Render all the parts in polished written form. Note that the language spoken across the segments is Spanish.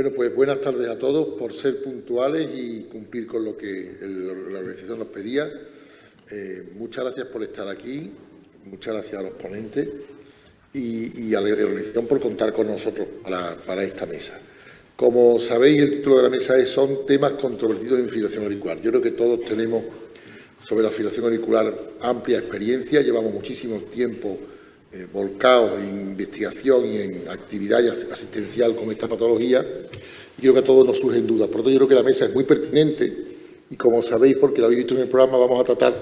Bueno, pues buenas tardes a todos por ser puntuales y cumplir con lo que la organización nos pedía. Muchas gracias por estar aquí, muchas gracias a los ponentes y a la organización por contar con nosotros para esta mesa. Como sabéis, el título de la mesa son temas controvertidos en fibrilación auricular. Yo creo que todos tenemos sobre la fibrilación auricular amplia experiencia, llevamos muchísimo tiempo volcados en investigación y en actividad asistencial con esta patología, y creo que a todos nos surgen dudas. Por lo tanto, yo creo que la mesa es muy pertinente y, como sabéis, porque lo habéis visto en el programa, vamos a tratar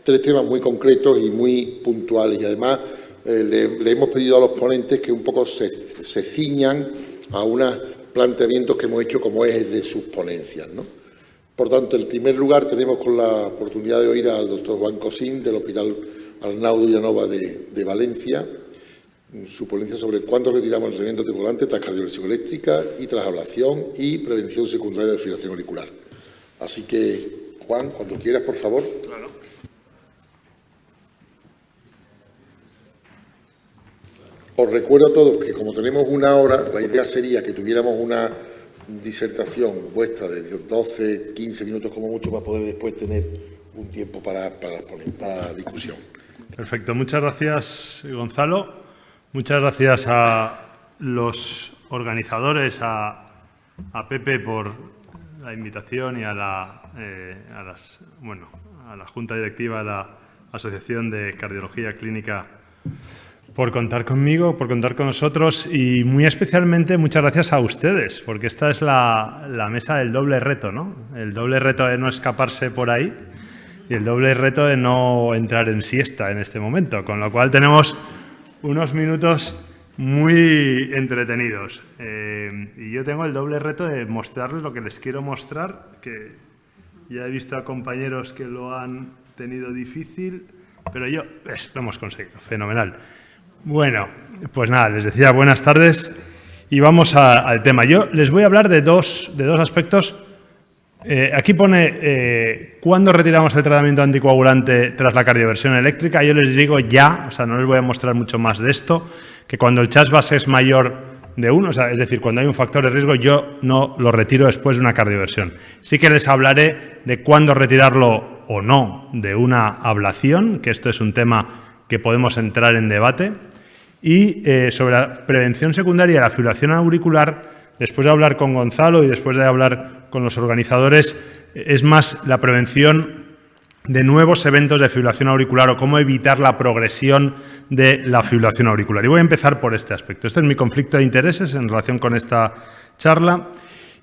3 temas muy concretos y muy puntuales. Y además le hemos pedido a los ponentes que un poco se ciñan a unos planteamientos que hemos hecho como ejes de sus ponencias, ¿no? Por tanto, en primer lugar, tenemos con la oportunidad de oír al doctor Juan Cosín, del Hospital Arnau de Vilanova de Valencia, su ponencia sobre cuándo retiramos el tratamiento anticoagulante tras cardioversión eléctrica y tras ablación y prevención secundaria de fibrilación auricular. Así que, Juan, cuando quieras, por favor. Claro. Os recuerdo a todos que, como tenemos una hora, la idea sería que tuviéramos una disertación vuestra de 12, 15 minutos como mucho, para poder después tener un tiempo para la discusión. Perfecto. Muchas gracias, Gonzalo. Muchas gracias a los organizadores, a Pepe por la invitación y a la Junta Directiva de la Asociación de Cardiología Clínica por contar conmigo, por contar con nosotros, y muy especialmente muchas gracias a ustedes, porque esta es la mesa del doble reto, ¿no? El doble reto de no escaparse por ahí y el doble reto de no entrar en siesta en este momento, con lo cual tenemos unos minutos muy entretenidos. Y yo tengo el doble reto de mostrarles lo que les quiero mostrar, que ya he visto a compañeros que lo han tenido difícil, pero lo hemos conseguido, fenomenal. Bueno, pues nada, les decía buenas tardes y vamos al tema. Yo les voy a hablar de dos aspectos. Aquí pone cuándo retiramos el tratamiento anticoagulante tras la cardioversión eléctrica. Yo les digo ya, o sea, no les voy a mostrar mucho más de esto, que cuando el CHAS base es mayor de 1, o sea, es decir, cuando hay un factor de riesgo, yo no lo retiro después de una cardioversión. Sí que les hablaré de cuándo retirarlo o no de una ablación, que esto es un tema que podemos entrar en debate, y sobre la prevención secundaria de la fibrilación auricular. Después de hablar con Gonzalo y después de hablar con los organizadores, es más la prevención de nuevos eventos de fibrilación auricular o cómo evitar la progresión de la fibrilación auricular. Y voy a empezar por este aspecto. Este es mi conflicto de intereses en relación con esta charla.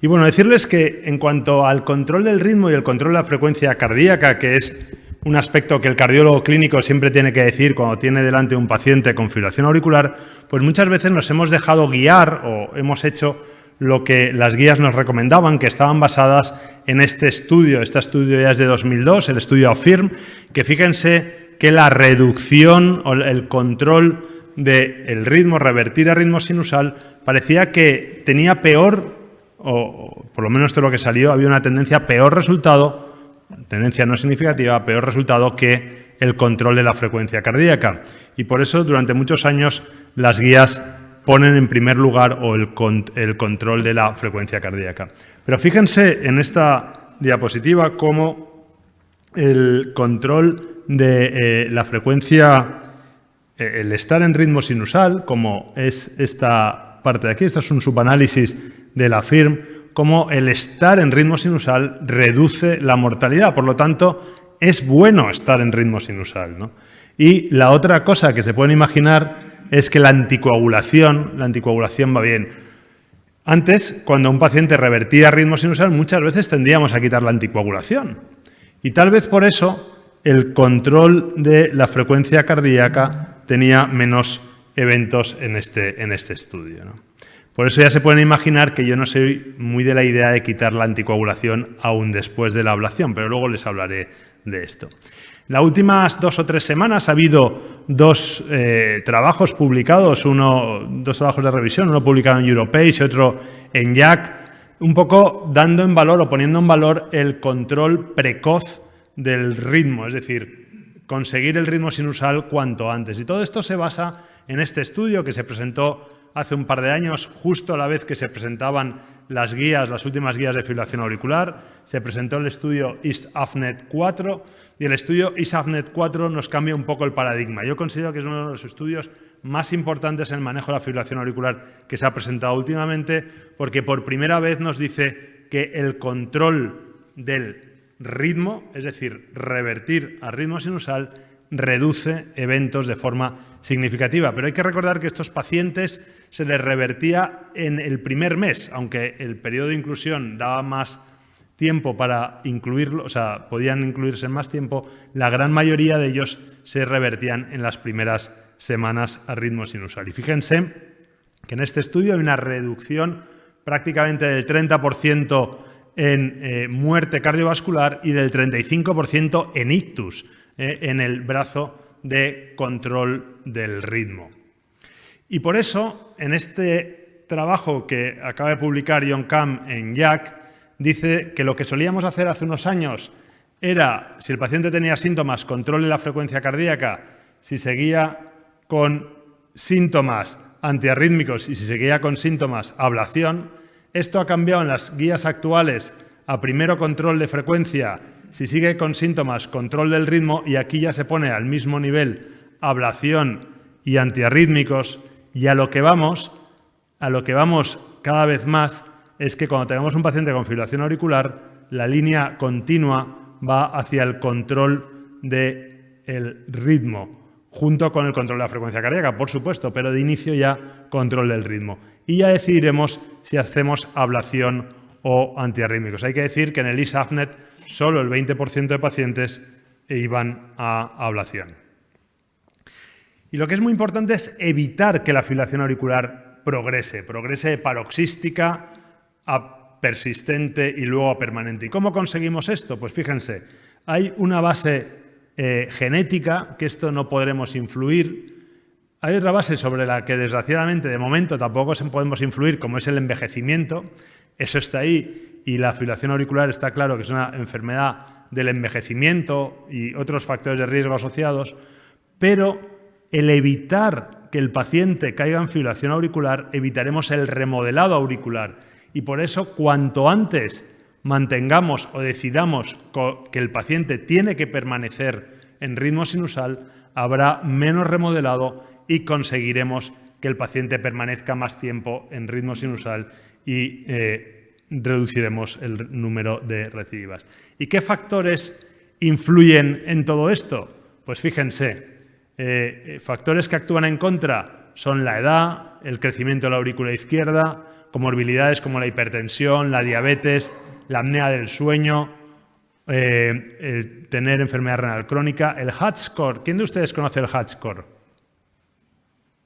Y bueno, decirles que en cuanto al control del ritmo y el control de la frecuencia cardíaca, que es un aspecto que el cardiólogo clínico siempre tiene que decir cuando tiene delante un paciente con fibrilación auricular, pues muchas veces nos hemos dejado guiar o hemos hecho lo que las guías nos recomendaban, que estaban basadas en este estudio. Este estudio ya es de 2002, el estudio AFFIRM, que fíjense que la reducción o el control del ritmo, revertir a ritmo sinusal, parecía que tenía peor, o por lo menos esto es lo que salió, había una tendencia peor resultado, tendencia no significativa, peor resultado que el control de la frecuencia cardíaca. Y por eso durante muchos años las guías ponen en primer lugar el control de la frecuencia cardíaca. Pero fíjense en esta diapositiva cómo el control de la frecuencia, el estar en ritmo sinusal, como es esta parte de aquí, esto es un subanálisis de la AFFIRM, cómo el estar en ritmo sinusal reduce la mortalidad. Por lo tanto, es bueno estar en ritmo sinusal, ¿no? Y la otra cosa que se pueden imaginar es que la anticoagulación va bien. Antes, cuando un paciente revertía ritmo sinusal, muchas veces tendíamos a quitar la anticoagulación. Y tal vez por eso el control de la frecuencia cardíaca tenía menos eventos en este estudio, ¿no? Por eso ya se pueden imaginar que yo no soy muy de la idea de quitar la anticoagulación aún después de la ablación, pero luego les hablaré de esto. Las últimas 2 o 3 semanas ha habido 2 trabajos publicados, dos trabajos de revisión, uno publicado en Europace y otro en JACC, un poco dando en valor o poniendo en valor el control precoz del ritmo, es decir, conseguir el ritmo sinusal cuanto antes. Y todo esto se basa en este estudio que se presentó hace un par de años, justo a la vez que se presentaban las últimas guías de fibrilación auricular. Se presentó el estudio EAST-AFNET 4 y el estudio EAST-AFNET 4 nos cambia un poco el paradigma. Yo considero que es uno de los estudios más importantes en el manejo de la fibrilación auricular que se ha presentado últimamente, porque por primera vez nos dice que el control del ritmo, es decir, revertir a ritmo sinusal, reduce eventos de forma significativa. Pero hay que recordar que estos pacientes se les revertía en el primer mes, aunque el periodo de inclusión daba más tiempo para incluirlo, o sea, podían incluirse en más tiempo, la gran mayoría de ellos se revertían en las primeras semanas a ritmo sinusal. Y fíjense que en este estudio hay una reducción prácticamente del 30% en muerte cardiovascular y del 35% en ictus, en el brazo de control del ritmo. Y por eso, en este trabajo que acaba de publicar John Kam en JACC, dice que lo que solíamos hacer hace unos años era, si el paciente tenía síntomas, controle la frecuencia cardíaca, si seguía con síntomas antiarrítmicos y si seguía con síntomas, ablación. Esto ha cambiado en las guías actuales a primero control de frecuencia, si sigue con síntomas, control del ritmo, y aquí ya se pone al mismo nivel ablación y antiarrítmicos. Y a lo que vamos cada vez más es que cuando tenemos un paciente con fibrilación auricular, la línea continua va hacia el control del ritmo, junto con el control de la frecuencia cardíaca, por supuesto, pero de inicio ya control del ritmo. Y ya decidiremos si hacemos ablación o antiarrítmicos. Hay que decir que en el EAST-AFNET solo el 20% de pacientes iban a ablación. Y lo que es muy importante es evitar que la fibrilación auricular progrese de paroxística a persistente y luego a permanente. ¿Y cómo conseguimos esto? Pues fíjense, hay una base genética, que esto no podremos influir. Hay otra base sobre la que desgraciadamente de momento tampoco podemos influir, como es el envejecimiento. Eso está ahí y la fibrilación auricular está claro que es una enfermedad del envejecimiento y otros factores de riesgo asociados, pero el evitar que el paciente caiga en fibrilación auricular, evitaremos el remodelado auricular. Y por eso, cuanto antes mantengamos o decidamos que el paciente tiene que permanecer en ritmo sinusal, habrá menos remodelado y conseguiremos que el paciente permanezca más tiempo en ritmo sinusal y reduciremos el número de recidivas. ¿Y qué factores influyen en todo esto? Pues fíjense, factores que actúan en contra son la edad, el crecimiento de la aurícula izquierda, comorbilidades como la hipertensión, la diabetes, la apnea del sueño, tener enfermedad renal crónica, el HAT-score. ¿Quién de ustedes conoce el HAT-score?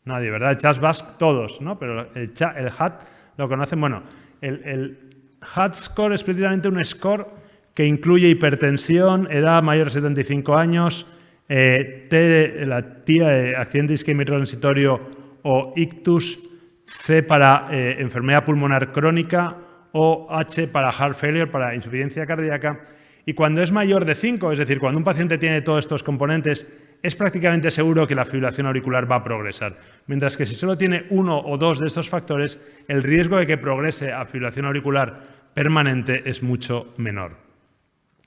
Nadie, ¿verdad? El CHA2-VASc todos, ¿no? Pero el HAT lo conocen. Bueno, el HAT-score es precisamente un score que incluye hipertensión, edad mayor de 75 años, la tía de accidente isquémico transitorio o ictus, C para enfermedad pulmonar crónica o H para heart failure, para insuficiencia cardíaca. Y cuando es mayor de 5, es decir, cuando un paciente tiene todos estos componentes, es prácticamente seguro que la fibrilación auricular va a progresar. Mientras que si solo tiene uno o dos de estos factores, el riesgo de que progrese a fibrilación auricular permanente es mucho menor.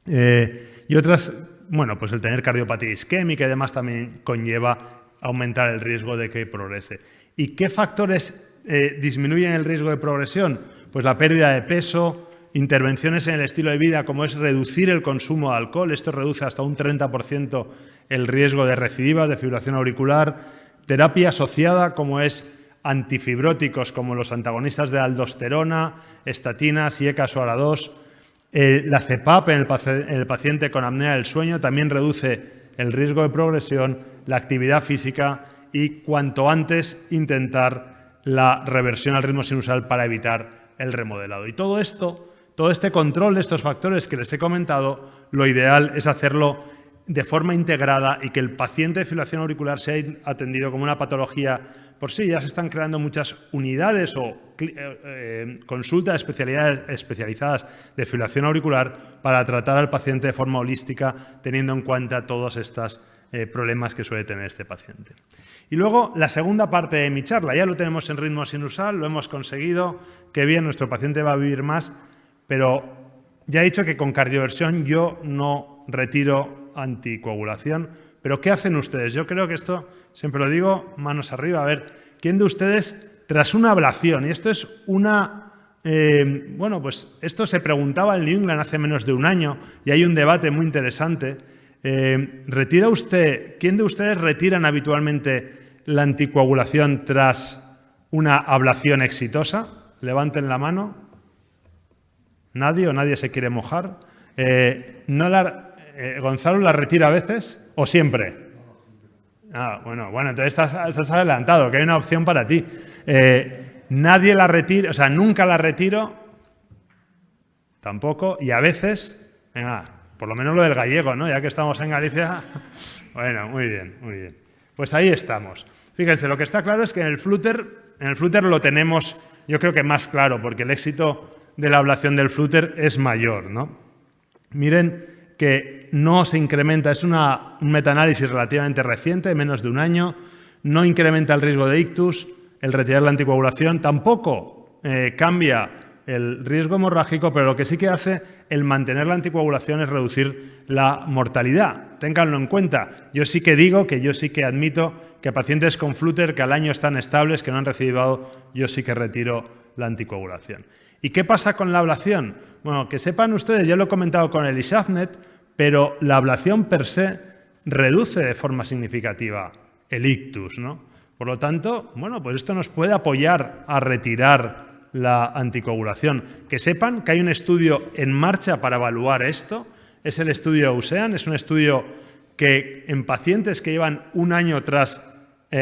Y otras, bueno, pues el tener cardiopatía isquémica y demás también conlleva aumentar el riesgo de que progrese. ¿Y qué factores disminuyen el riesgo de progresión? Pues la pérdida de peso, intervenciones en el estilo de vida como es reducir el consumo de alcohol, esto reduce hasta un 30% el riesgo de recidivas de fibrilación auricular, terapia asociada como es antifibróticos como los antagonistas de aldosterona, estatinas, IECAS o ARA2, la CPAP en el paciente con apnea del sueño también reduce el riesgo de progresión, la actividad física y cuanto antes intentar la reversión al ritmo sinusal para evitar el remodelado. Y todo esto, todo este control de estos factores que les he comentado, lo ideal es hacerlo de forma integrada y que el paciente de fibrilación auricular sea atendido como una patología por sí. Ya se están creando muchas unidades o consultas especializadas de fibrilación auricular para tratar al paciente de forma holística, teniendo en cuenta todas estas problemas que suele tener este paciente. Y luego, la segunda parte de mi charla, ya lo tenemos en ritmo sinusal, lo hemos conseguido, qué bien, nuestro paciente va a vivir más, pero ya he dicho que con cardioversión yo no retiro anticoagulación, pero ¿qué hacen ustedes? Yo creo que esto, siempre lo digo, manos arriba, a ver, ¿quién de ustedes, tras una ablación, y esto es una... bueno, pues esto se preguntaba en New England hace menos de un año y hay un debate muy interesante. ¿Retira usted, quién de ustedes retiran habitualmente la anticoagulación tras una ablación exitosa? Levanten la mano. ¿Nadie o nadie se quiere mojar? ¿Gonzalo la retira a veces o siempre? Bueno, entonces estás adelantado, que hay una opción para ti. Nadie la retira, o sea, nunca la retiro, tampoco, y a veces, venga, por lo menos lo del gallego, ¿no? Ya que estamos en Galicia. Bueno, muy bien, muy bien. Pues ahí estamos. Fíjense, lo que está claro es que en el Flutter lo tenemos, yo creo que más claro, porque el éxito de la ablación del Flutter es mayor, ¿no? Miren que no se incrementa, es un metaanálisis relativamente reciente, menos de un año, no incrementa el riesgo de ictus, el retirar la anticoagulación, tampoco cambia el riesgo hemorrágico, pero lo que sí que hace el mantener la anticoagulación es reducir la mortalidad. Ténganlo en cuenta. Yo sí que digo, que yo sí que admito que pacientes con Flutter que al año están estables, que no han recidivo, yo sí que retiro la anticoagulación. ¿Y qué pasa con la ablación? Bueno, que sepan ustedes, ya lo he comentado con el ISAFNET, pero la ablación per se reduce de forma significativa el ictus, ¿no? Por lo tanto, bueno, pues esto nos puede apoyar a retirar la anticoagulación. Que sepan que hay un estudio en marcha para evaluar esto, es el estudio AUSEAN, es un estudio que en pacientes que llevan un año tras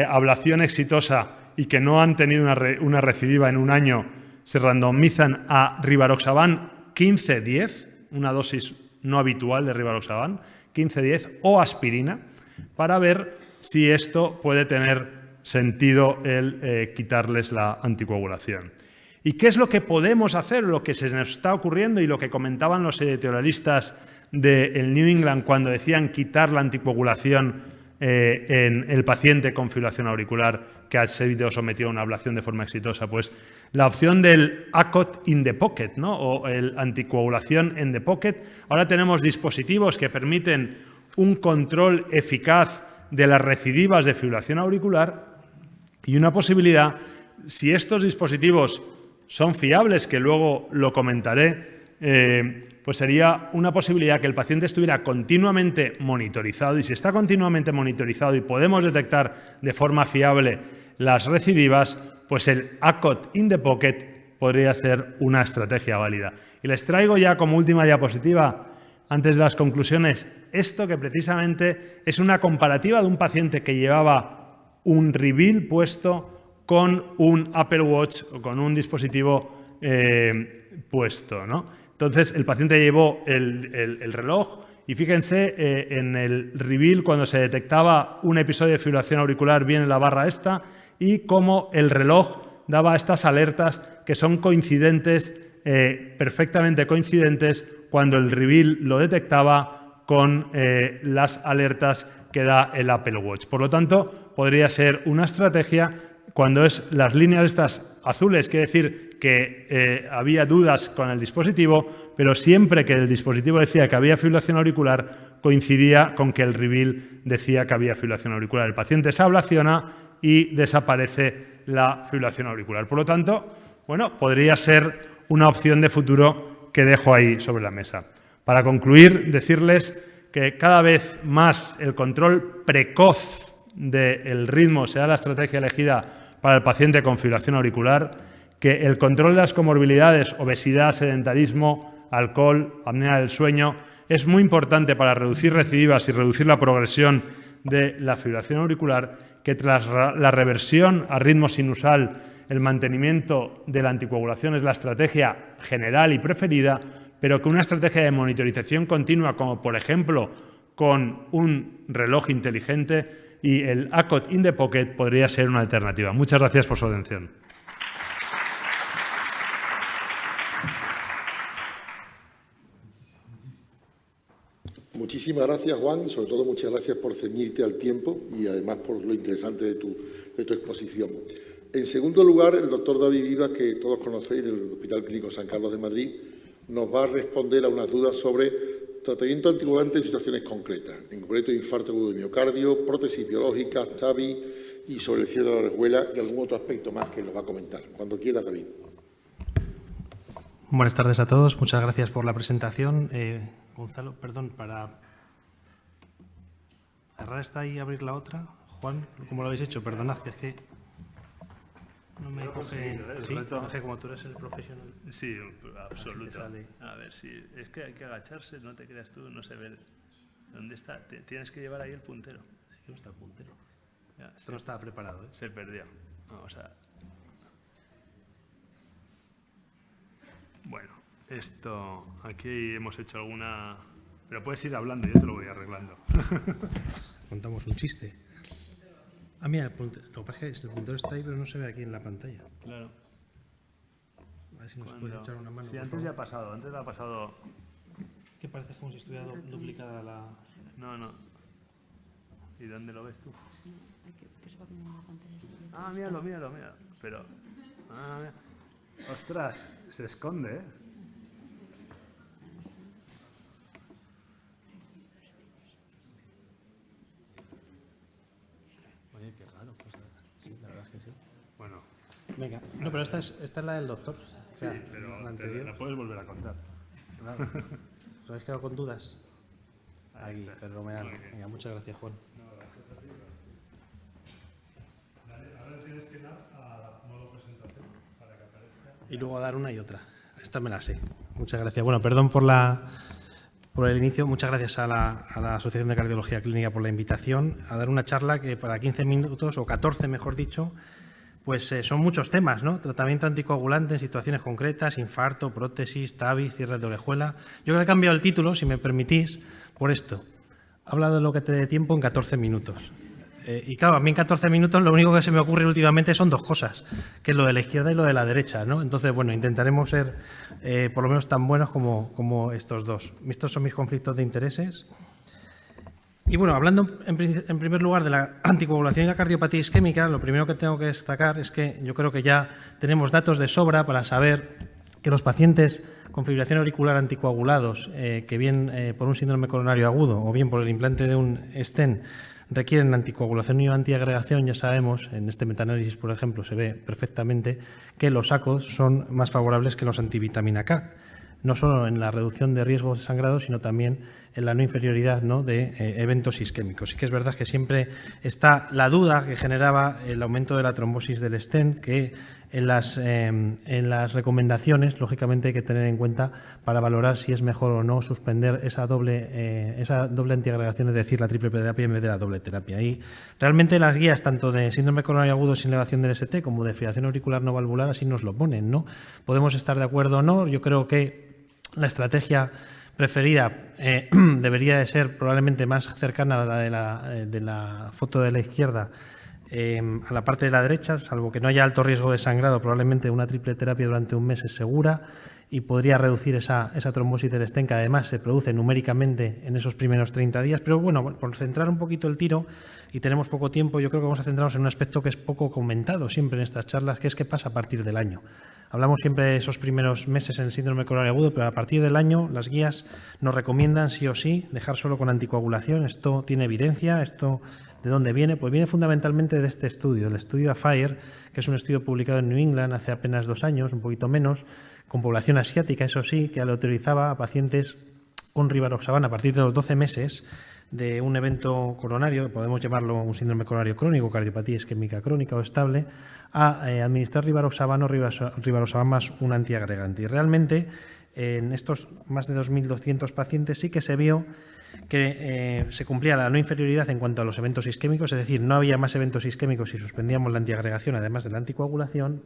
ablación exitosa y que no han tenido una recidiva en un año, se randomizan a rivaroxaban 15-10, una dosis no habitual de rivaroxaban, 15-10 o aspirina, para ver si esto puede tener sentido el quitarles la anticoagulación. ¿Y qué es lo que podemos hacer? Lo que se nos está ocurriendo y lo que comentaban los editorialistas del New England cuando decían quitar la anticoagulación en el paciente con fibrilación auricular que ha sido sometido a una ablación de forma exitosa, pues la opción del ACOT in the pocket, ¿no? O el anticoagulación en the pocket. Ahora tenemos dispositivos que permiten un control eficaz de las recidivas de fibrilación auricular y una posibilidad, si estos dispositivos son fiables, que luego lo comentaré, pues sería una posibilidad que el paciente estuviera continuamente monitorizado, y si está continuamente monitorizado y podemos detectar de forma fiable las recidivas, pues el ACOT in the pocket podría ser una estrategia válida. Y les traigo ya como última diapositiva, antes de las conclusiones, esto que precisamente es una comparativa de un paciente que llevaba un Reveal puesto con un Apple Watch o con un dispositivo puesto, ¿no? Entonces, el paciente llevó el reloj y fíjense en el Reveal cuando se detectaba un episodio de fibrilación auricular viene la barra esta y cómo el reloj daba estas alertas que son coincidentes, perfectamente coincidentes cuando el Reveal lo detectaba con las alertas que da el Apple Watch. Por lo tanto, podría ser una estrategia cuando es las líneas estas azules, quiere decir que había dudas con el dispositivo, pero siempre que el dispositivo decía que había fibrilación auricular, coincidía con que el Reveal decía que había fibrilación auricular. El paciente se ablaciona y desaparece la fibrilación auricular. Por lo tanto, bueno, podría ser una opción de futuro que dejo ahí sobre la mesa. Para concluir, decirles que cada vez más el control precoz del ritmo será la estrategia elegida para el paciente con fibrilación auricular, que el control de las comorbilidades, obesidad, sedentarismo, alcohol, apnea del sueño, es muy importante para reducir recidivas y reducir la progresión de la fibrilación auricular, que tras la reversión a ritmo sinusal, el mantenimiento de la anticoagulación es la estrategia general y preferida, pero que una estrategia de monitorización continua, como por ejemplo con un reloj inteligente y el ACOT in the pocket, podría ser una alternativa. Muchas gracias por su atención. Muchísimas gracias, Juan, y sobre todo muchas gracias por ceñirte al tiempo y además por lo interesante de tu exposición. En segundo lugar, el doctor David Vivas, que todos conocéis del Hospital Clínico San Carlos de Madrid, nos va a responder a unas dudas sobre tratamiento anticoagulante en situaciones concretas, en concreto infarto agudo de miocardio, prótesis biológicas, TAVI y sobre el cierre de la orejuela y algún otro aspecto más que nos va a comentar. Cuando quieras, David. Buenas tardes a todos. Muchas gracias por la presentación. Gonzalo, perdón, para cerrar esta y abrir la otra. Juan, ¿cómo lo habéis hecho? Perdonad, que es que no me coge. Sí, como tú eres el profesional. Sí, absoluto. A ver, sí, es que hay que agacharse, no te creas tú, no se ve. ¿Dónde está? Tienes que llevar ahí el puntero. Sí, no está el puntero. Ya, Esto no estaba preparado, ¿eh? Se perdió. Vamos a... Bueno, esto, aquí hemos hecho alguna... Pero puedes ir hablando, yo te lo voy arreglando. Contamos un chiste. Ah, mira, el puntero, lo que pasa es que el puntero está ahí, pero no se ve aquí en la pantalla. Claro. A ver si nos puedes echar una mano. Sí, antes ya ha pasado, antes ha pasado... Que parece como si estuviera duplicada la... No. ¿Y dónde lo ves tú? Que se va como una pantalla. Ah, míralo. Pero... Ah, mira. ¡Ostras! Se esconde, ¿eh? Oye, qué raro. Pues, sí, la verdad es que sí. Bueno, Venga, no, pero esta es la del doctor. O sea, sí, pero la anterior. la puedes volver a contar. Claro. ¿Os habéis quedado con dudas? Ahí Aquí, estás. fenomenal. Muy bien. Venga, muchas gracias, Juan. Ahora tienes que dar a modo presentación para que aparezca. Y luego a dar una y otra. Esta me la sé. Muchas gracias. Bueno, perdón por el inicio. Muchas gracias a la Asociación de Cardiología Clínica por la invitación a dar una charla que para 15 minutos, o 14 mejor dicho, pues son muchos temas, ¿no? Tratamiento anticoagulante en situaciones concretas, infarto, prótesis, TAVI, cierre de orejuela. Yo creo que he cambiado el título, si me permitís, por esto. Habla de lo que te dé tiempo en 14 minutos. Y claro, a mí en 14 minutos lo único que se me ocurre últimamente son dos cosas, que es lo de la izquierda y lo de la derecha, ¿no? Entonces, bueno, intentaremos ser por lo menos tan buenos como estos dos. Estos son mis conflictos de intereses. Y bueno, hablando en primer lugar de la anticoagulación y la cardiopatía isquémica, lo primero que tengo que destacar es que yo creo que ya tenemos datos de sobra para saber que los pacientes con fibrilación auricular anticoagulados, que bien por un síndrome coronario agudo o bien por el implante de un stent requieren anticoagulación y antiagregación, ya sabemos, en este metaanálisis, por ejemplo, se ve perfectamente que los sacos son más favorables que los antivitamina K, no solo en la reducción de riesgos de sangrado, sino también en la no inferioridad, ¿no?, de eventos isquémicos. Sí que es verdad que siempre está la duda que generaba el aumento de la trombosis del stent, que en las recomendaciones, lógicamente, hay que tener en cuenta para valorar si es mejor o no suspender esa doble antiagregación, es decir, la triple terapia en vez de la doble terapia. Y realmente las guías, tanto de síndrome coronario agudo sin elevación del ST como de fibrilación auricular no valvular, así nos lo ponen, ¿no? Podemos estar de acuerdo o no. Yo creo que la estrategia preferida debería de ser probablemente más cercana a la de la foto de la izquierda, a la parte de la derecha, salvo que no haya alto riesgo de sangrado, probablemente una triple terapia durante un mes es segura y podría reducir esa trombosis del stent, que además se produce numéricamente en esos primeros 30 días. Pero bueno, por centrar un poquito el tiro, y tenemos poco tiempo, yo creo que vamos a centrarnos en un aspecto que es poco comentado siempre en estas charlas, que es qué pasa a partir del año. Hablamos siempre de esos primeros meses en el síndrome coronario agudo, pero a partir del año las guías nos recomiendan sí o sí dejar solo con anticoagulación. Esto tiene evidencia, esto ¿de dónde viene? Pues viene fundamentalmente de este estudio, el estudio AFIRE, que es un estudio publicado en New England hace apenas 2 años, un poquito menos, con población asiática, eso sí, que autorizaba a pacientes con rivaroxabana a partir de los 12 meses de un evento coronario, podemos llamarlo un síndrome coronario crónico, cardiopatía isquémica crónica o estable, a administrar rivaroxabana o rivaroxaban más un antiagregante. Y realmente en estos más de 2.200 pacientes sí que se vio que se cumplía la no inferioridad en cuanto a los eventos isquémicos, es decir, no había más eventos isquémicos si suspendíamos la antiagregación, además de la anticoagulación,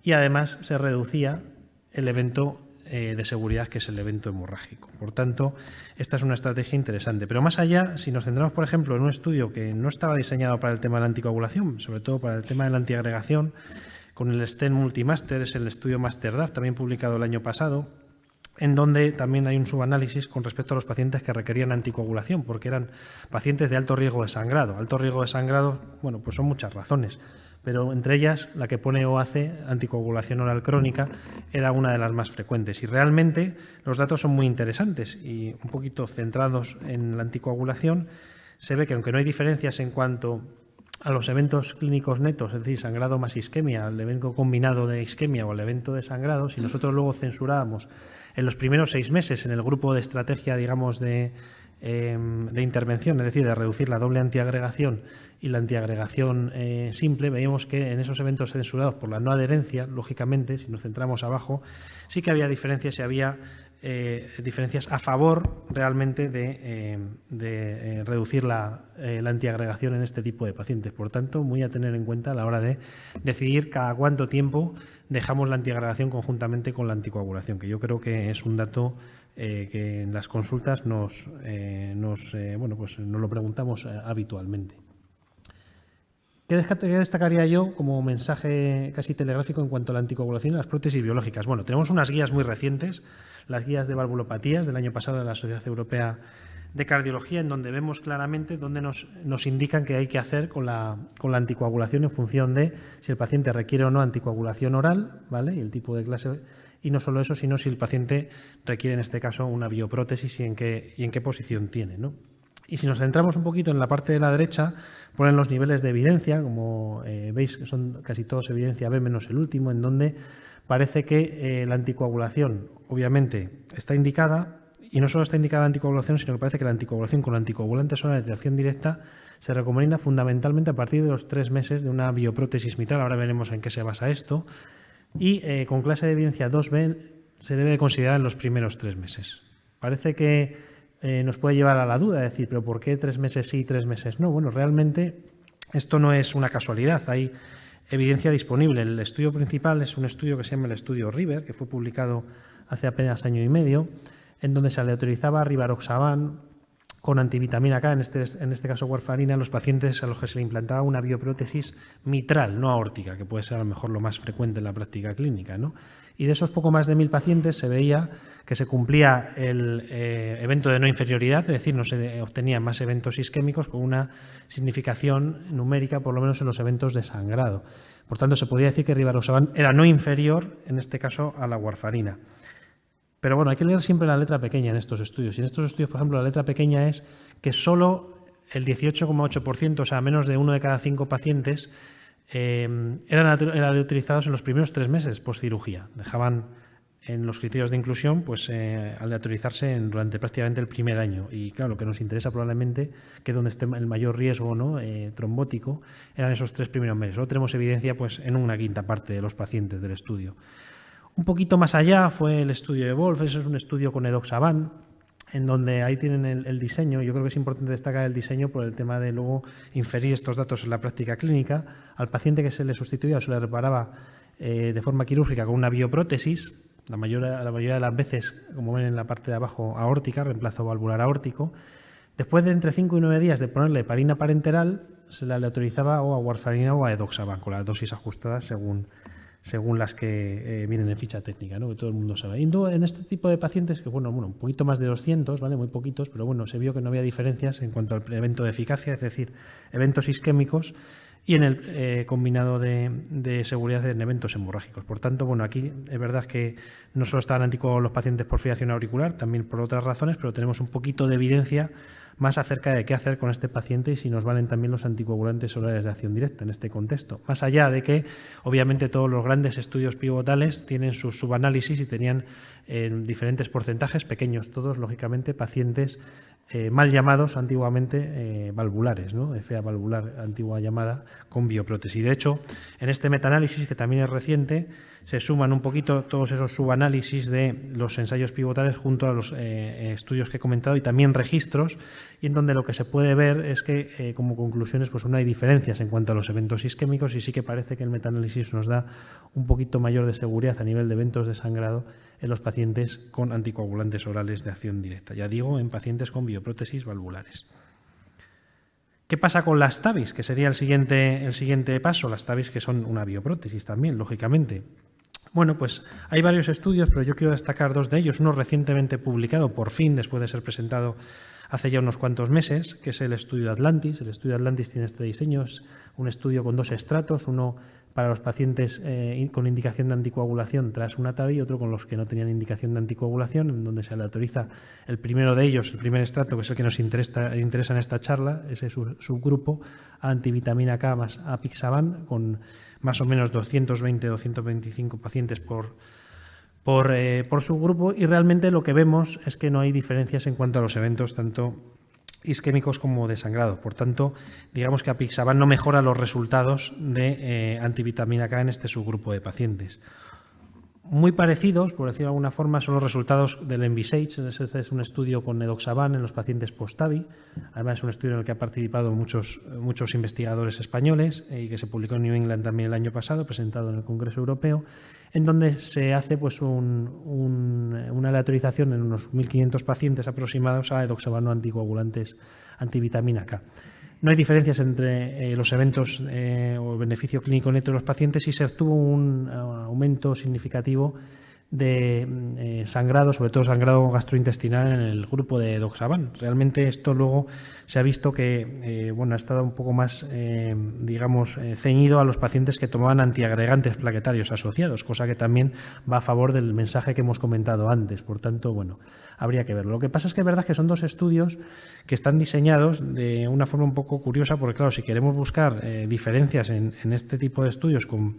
y además se reducía el evento de seguridad, que es el evento hemorrágico. Por tanto, esta es una estrategia interesante. Pero más allá, si nos centramos, por ejemplo, en un estudio que no estaba diseñado para el tema de la anticoagulación, sobre todo para el tema de la antiagregación, con el stent multimaster, es el estudio MasterDAF, también publicado el año pasado, en donde también hay un subanálisis con respecto a los pacientes que requerían anticoagulación, porque eran pacientes de alto riesgo de sangrado. Alto riesgo de sangrado, bueno, pues son muchas razones, pero entre ellas la que pone OAC, anticoagulación oral crónica, era una de las más frecuentes. Y realmente los datos son muy interesantes y un poquito centrados en la anticoagulación. Se ve que aunque no hay diferencias en cuanto a los eventos clínicos netos, es decir, sangrado más isquemia, el evento combinado de isquemia o el evento de sangrado, si nosotros luego censurábamos en los primeros 6 meses en el grupo de estrategia, digamos, de intervención, es decir, de reducir la doble antiagregación y la antiagregación simple, veíamos que en esos eventos censurados por la no adherencia, lógicamente, si nos centramos abajo, sí que había diferencias y había diferencias a favor realmente de reducir la antiagregación en este tipo de pacientes. Por tanto, muy a tener en cuenta a la hora de decidir cada cuánto tiempo dejamos la antiagregación conjuntamente con la anticoagulación, que yo creo que es un dato que en las consultas nos lo preguntamos habitualmente. ¿Qué destacaría yo como mensaje casi telegráfico en cuanto a la anticoagulación y las prótesis biológicas? Bueno, tenemos unas guías muy recientes, las guías de valvulopatías del año pasado de la Sociedad Europea de Cardiología, en donde vemos claramente dónde nos indican qué hay que hacer con la anticoagulación en función de si el paciente requiere o no anticoagulación oral, ¿vale? Y el tipo de clase. Y no solo eso, sino si el paciente requiere en este caso una bioprótesis y en qué posición tiene, ¿no? Y si nos centramos un poquito en la parte de la derecha, ponen los niveles de evidencia, como veis que son casi todos evidencia B menos el último, en donde parece que la anticoagulación obviamente está indicada, y no solo está indicada la anticoagulación, sino que parece que la anticoagulación con anticoagulantes orales de acción directa se recomienda fundamentalmente a partir de los 3 meses de una bioprótesis mitral. Ahora veremos en qué se basa esto. Y con clase de evidencia 2B se debe considerar en los primeros 3 meses. Parece que nos puede llevar a la duda, de decir, ¿pero por qué 3 meses sí y 3 meses no? Bueno, realmente esto no es una casualidad, hay evidencia disponible. El estudio principal es un estudio que se llama el estudio RIVER, que fue publicado hace apenas año y medio, en donde se le autorizaba rivaroxaban con antivitamina K, en este caso warfarina, a los pacientes a los que se le implantaba una bioprótesis mitral, no aórtica, que puede ser a lo mejor lo más frecuente en la práctica clínica, ¿no? Y de esos poco más de 1000 pacientes se veía que se cumplía el evento de no inferioridad, es decir, no se obtenían más eventos isquémicos con una significación numérica, por lo menos en los eventos de sangrado. Por tanto, se podía decir que rivaroxaban era no inferior, en este caso, a la warfarina. Pero bueno, hay que leer siempre la letra pequeña en estos estudios. Y en estos estudios, por ejemplo, la letra pequeña es que solo el 18,8%, o sea, menos de 1 de cada 5 pacientes, eran utilizados en los primeros 3 meses postcirugía. Dejaban en los criterios de inclusión, pues aleatorizarse durante prácticamente el primer año. Y claro, lo que nos interesa probablemente, que donde esté el mayor riesgo, ¿no?, trombótico, eran esos 3 primeros meses. Solo tenemos evidencia pues en una quinta parte de los pacientes del estudio. Un poquito más allá fue el estudio de Wolf, eso es un estudio con edoxaban, en donde ahí tienen el diseño. Yo creo que es importante destacar el diseño por el tema de luego inferir estos datos en la práctica clínica. Al paciente que se le sustituía o se le reparaba de forma quirúrgica con una bioprótesis, la mayoría de las veces, como ven en la parte de abajo, aórtica, reemplazo valvular aórtico. Después de entre 5 y 9 días de ponerle heparina parenteral, se le autorizaba o a warfarina o a edoxaban, con las dosis ajustadas según las que vienen en ficha técnica, ¿no?, que todo el mundo sabe. Y en este tipo de pacientes, que bueno, un poquito más de 200, ¿vale?, muy poquitos, pero bueno, se vio que no había diferencias en cuanto al evento de eficacia, es decir, eventos isquémicos, y en el combinado de seguridad en eventos hemorrágicos. Por tanto, bueno, aquí es verdad que no solo estaban anticoagulados los pacientes por fibrilación auricular, también por otras razones, pero tenemos un poquito de evidencia más acerca de qué hacer con este paciente y si nos valen también los anticoagulantes orales de acción directa en este contexto. Más allá de que, obviamente, todos los grandes estudios pivotales tienen sus subanálisis y tenían en diferentes porcentajes, pequeños todos, lógicamente, pacientes mal llamados antiguamente valvulares, ¿no?, FA valvular antigua llamada, con bioprótesis. De hecho, en este metaanálisis, que también es reciente, se suman un poquito todos esos subanálisis de los ensayos pivotales junto a los estudios que he comentado y también registros, y en donde lo que se puede ver es que como conclusiones pues no hay diferencias en cuanto a los eventos isquémicos, y sí que parece que el metaanálisis nos da un poquito mayor de seguridad a nivel de eventos de sangrado en los pacientes con anticoagulantes orales de acción directa. Ya digo, en pacientes con bioprótesis valvulares. ¿Qué pasa con las TAVIs? Que sería el siguiente paso. Las TAVIs, que son una bioprótesis también, lógicamente. Bueno, pues hay varios estudios, pero yo quiero destacar dos de ellos. Uno recientemente publicado, por fin, después de ser presentado hace ya unos cuantos meses, que es el estudio Atlantis. El estudio Atlantis tiene este diseño, es un estudio con dos estratos, uno para los pacientes con indicación de anticoagulación tras una TAVI y otro con los que no tenían indicación de anticoagulación, en donde se aleatoriza el primero de ellos, el primer estrato, que es el que nos interesa en esta charla, ese subgrupo, antivitamina K más apixaban, con más o menos 220-225 pacientes por subgrupo, y realmente lo que vemos es que no hay diferencias en cuanto a los eventos tanto isquémicos como de sangrado. Por tanto, digamos que apixaban no mejora los resultados de antivitamina K en este subgrupo de pacientes. Muy parecidos, por decirlo de alguna forma, son los resultados del Envisage. Este es un estudio con edoxaban en los pacientes post-TAVI. Además, es un estudio en el que han participado muchos investigadores españoles y que se publicó en New England también el año pasado, presentado en el Congreso Europeo, en donde se hace pues, una aleatorización en unos 1.500 pacientes aproximados a edoxabano anticoagulantes antivitamina K. No hay diferencias entre los eventos o beneficio clínico neto de los pacientes y se obtuvo un aumento significativo de sangrado, sobre todo sangrado gastrointestinal en el grupo de edoxaban. Realmente esto luego se ha visto que ha estado un poco más, ceñido a los pacientes que tomaban antiagregantes plaquetarios asociados, cosa que también va a favor del mensaje que hemos comentado antes. Por tanto, habría que verlo. Lo que pasa es que es verdad que son dos estudios que están diseñados de una forma un poco curiosa, porque claro, si queremos buscar diferencias en este tipo de estudios con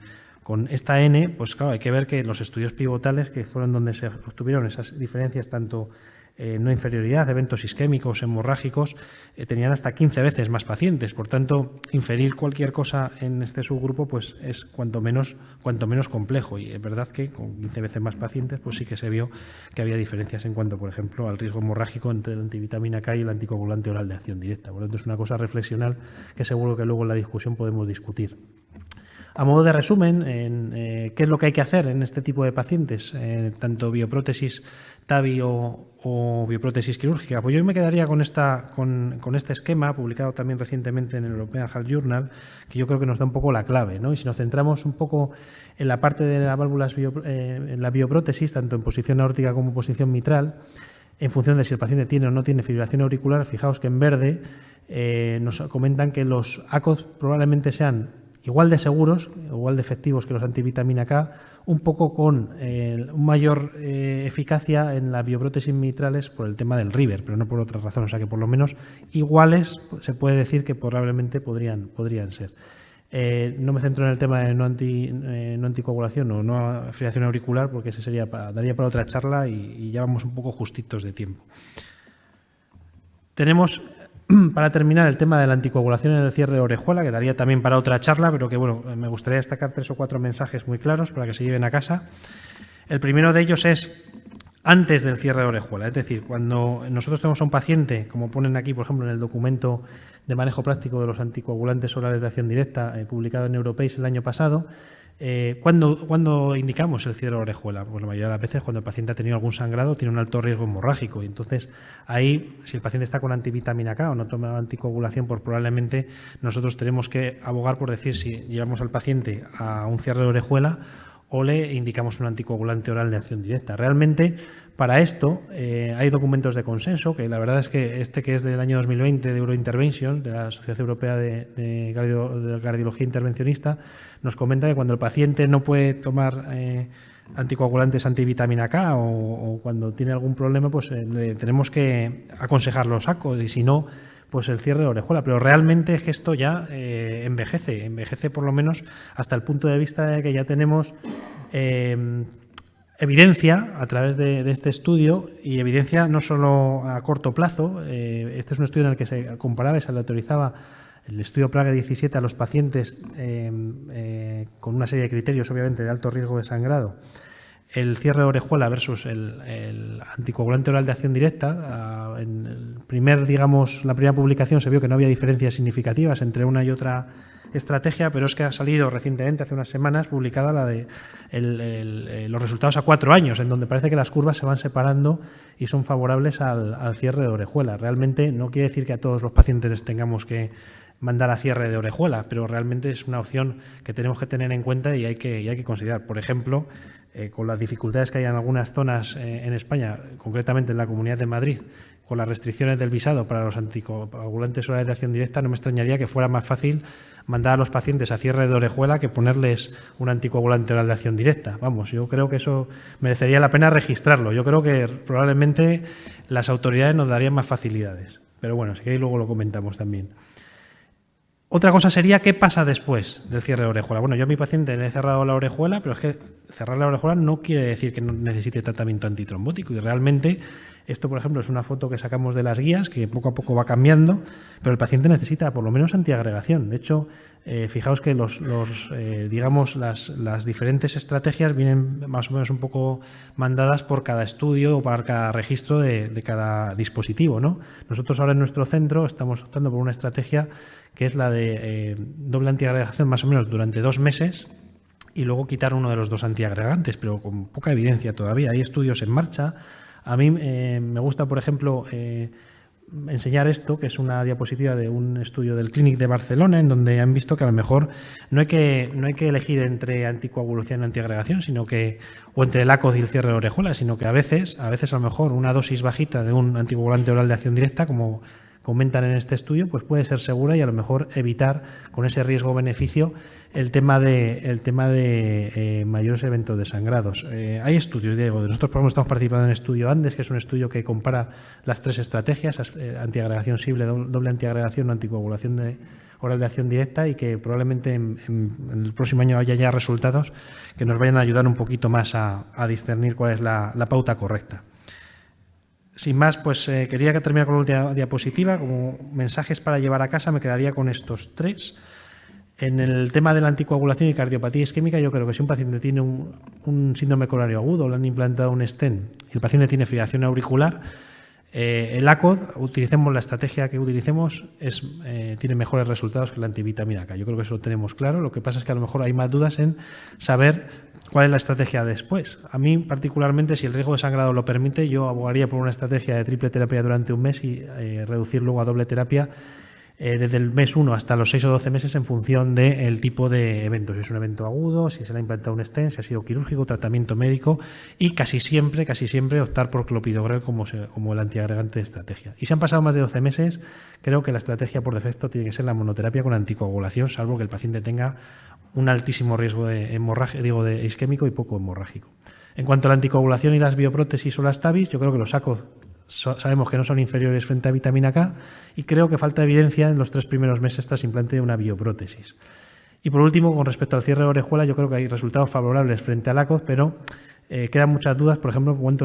esta N, pues claro, hay que ver que los estudios pivotales, que fueron donde se obtuvieron esas diferencias, tanto no inferioridad, eventos isquémicos, hemorrágicos, tenían hasta 15 veces más pacientes. Por tanto, inferir cualquier cosa en este subgrupo pues es cuanto menos complejo. Y es verdad que con 15 veces más pacientes pues sí que se vio que había diferencias en cuanto, por ejemplo, al riesgo hemorrágico entre la antivitamina K y el anticoagulante oral de acción directa. Por lo tanto, es una cosa reflexional que seguro que luego en la discusión podemos discutir. A modo de resumen, ¿qué es lo que hay que hacer en este tipo de pacientes? Tanto bioprótesis TAVI o bioprótesis quirúrgica. Pues yo me quedaría con este esquema, publicado también recientemente en el European Heart Journal, que yo creo que nos da un poco la clave, ¿no? Y si nos centramos un poco en la parte de las válvulas, en la bioprótesis, tanto en posición aórtica como en posición mitral, en función de si el paciente tiene o no tiene fibrilación auricular, fijaos que en verde nos comentan que los ACOD probablemente sean igual de seguros, igual de efectivos que los antivitamina K, un poco con mayor eficacia en la bioprótesis mitrales por el tema del River, pero no por otra razón. O sea que por lo menos iguales se puede decir que probablemente podrían ser. No me centro en el tema de no anticoagulación o no fibrilación auricular, porque ese daría para otra charla y ya vamos un poco justitos de tiempo. Tenemos, para terminar, el tema de la anticoagulación en el cierre de orejuela, que daría también para otra charla, pero que me gustaría destacar 3 o 4 mensajes muy claros para que se lleven a casa. El primero de ellos es antes del cierre de orejuela, es decir, cuando nosotros tenemos a un paciente, como ponen aquí, por ejemplo, en el documento de manejo práctico de los anticoagulantes orales de acción directa, publicado en Europace el año pasado, ¿cuándo indicamos el cierre de orejuela? Pues la mayoría de las veces cuando el paciente ha tenido algún sangrado, tiene un alto riesgo hemorrágico, y entonces ahí, si el paciente está con antivitamina K o no toma anticoagulación, pues probablemente nosotros tenemos que abogar por decir si llevamos al paciente a un cierre de orejuela o le indicamos un anticoagulante oral de acción directa. Realmente, para esto hay documentos de consenso, que la verdad es que que es del año 2020 de Eurointervention, de la Sociedad Europea de Cardiología Intervencionista, nos comenta que cuando el paciente no puede tomar anticoagulantes antivitamina K o cuando tiene algún problema, pues le tenemos que aconsejar los ACOD, y si no, pues el cierre de orejuela. Pero realmente es que esto ya envejece por lo menos hasta el punto de vista de que ya tenemos evidencia a través de este estudio, y evidencia no solo a corto plazo. Este es un estudio en el que se comparaba y se aleatorizaba el estudio Prague 17 a los pacientes con una serie de criterios, obviamente, de alto riesgo de sangrado, el cierre de orejuela versus el anticoagulante oral de acción directa. En la primera publicación se vio que no había diferencias significativas entre una y otra estrategia, pero es que ha salido recientemente, hace unas semanas, publicada la de los resultados a 4 años, en donde parece que las curvas se van separando y son favorables al cierre de orejuela. Realmente no quiere decir que a todos los pacientes les tengamos que mandar a cierre de orejuela, pero realmente es una opción que tenemos que tener en cuenta y hay que considerar. Por ejemplo, con las dificultades que hay en algunas zonas en España, concretamente en la Comunidad de Madrid, con las restricciones del visado para los anticoagulantes orales de acción directa, no me extrañaría que fuera más fácil mandar a los pacientes a cierre de orejuela que ponerles un anticoagulante oral de acción directa. Vamos, yo creo que eso merecería la pena registrarlo. Yo creo que probablemente las autoridades nos darían más facilidades. Pero bueno, si queréis luego lo comentamos también. Otra cosa sería qué pasa después del cierre de orejuela. Bueno, yo a mi paciente le he cerrado la orejuela, pero es que cerrar la orejuela no quiere decir que no necesite tratamiento antitrombótico. Y realmente esto, por ejemplo, es una foto que sacamos de las guías que poco a poco va cambiando, pero el paciente necesita por lo menos antiagregación. De hecho, fijaos que digamos, las diferentes estrategias vienen más o menos un poco mandadas por cada estudio o para cada registro de cada dispositivo, ¿no? Nosotros ahora en nuestro centro estamos optando por una estrategia que es la de doble antiagregación más o menos durante 2 meses y luego quitar uno de los 2 antiagregantes, pero con poca evidencia todavía. Hay estudios en marcha. A mí me gusta, por ejemplo, enseñar esto, que es una diapositiva de un estudio del Clínic de Barcelona, en donde han visto que a lo mejor no hay que elegir entre anticoagulación y antiagregación, o entre el ACOD y el cierre de orejuela, sino que a veces a lo mejor una dosis bajita de un anticoagulante oral de acción directa, como comentan en este estudio, pues puede ser segura y a lo mejor evitar con ese riesgo-beneficio el tema de mayores eventos de sangrados. Hay estudios, Diego, nosotros por ejemplo estamos participando en el estudio ANDES, que es un estudio que compara las 3 estrategias, antiagregación simple, doble antiagregación o anticoagulación oral de acción directa, y que probablemente en el próximo año haya ya resultados que nos vayan a ayudar un poquito más a discernir cuál es la pauta correcta. Sin más, pues quería terminar con la última diapositiva. Como mensajes para llevar a casa me quedaría con estos 3. En el tema de la anticoagulación y cardiopatía isquémica, yo creo que si un paciente tiene un síndrome coronario agudo, le han implantado un stent y el paciente tiene fibrilación auricular, el ACOD, utilicemos la estrategia que utilicemos, tiene mejores resultados que la antivitamina K. Yo creo que eso lo tenemos claro. Lo que pasa es que a lo mejor hay más dudas en saber cuál es la estrategia después. A mí, particularmente, si el riesgo de sangrado lo permite, yo abogaría por una estrategia de triple terapia durante un mes y reducir luego a doble terapia desde el mes 1 hasta los 6 o 12 meses en función del tipo de evento. Si es un evento agudo, si se le ha implantado un stent, si ha sido quirúrgico, tratamiento médico, y casi siempre optar por clopidogrel como el antiagregante de estrategia. Y si han pasado más de 12 meses, creo que la estrategia por defecto tiene que ser la monoterapia con anticoagulación, salvo que el paciente tenga un altísimo riesgo de isquémico y poco hemorrágico. En cuanto a la anticoagulación y las bioprótesis o las TAVIs, yo creo que los ACOD sabemos que no son inferiores frente a vitamina K y creo que falta evidencia en los 3 primeros meses tras implante de una bioprótesis. Y por último, con respecto al cierre de orejuela, yo creo que hay resultados favorables frente al ACOD, pero quedan muchas dudas, por ejemplo, cuál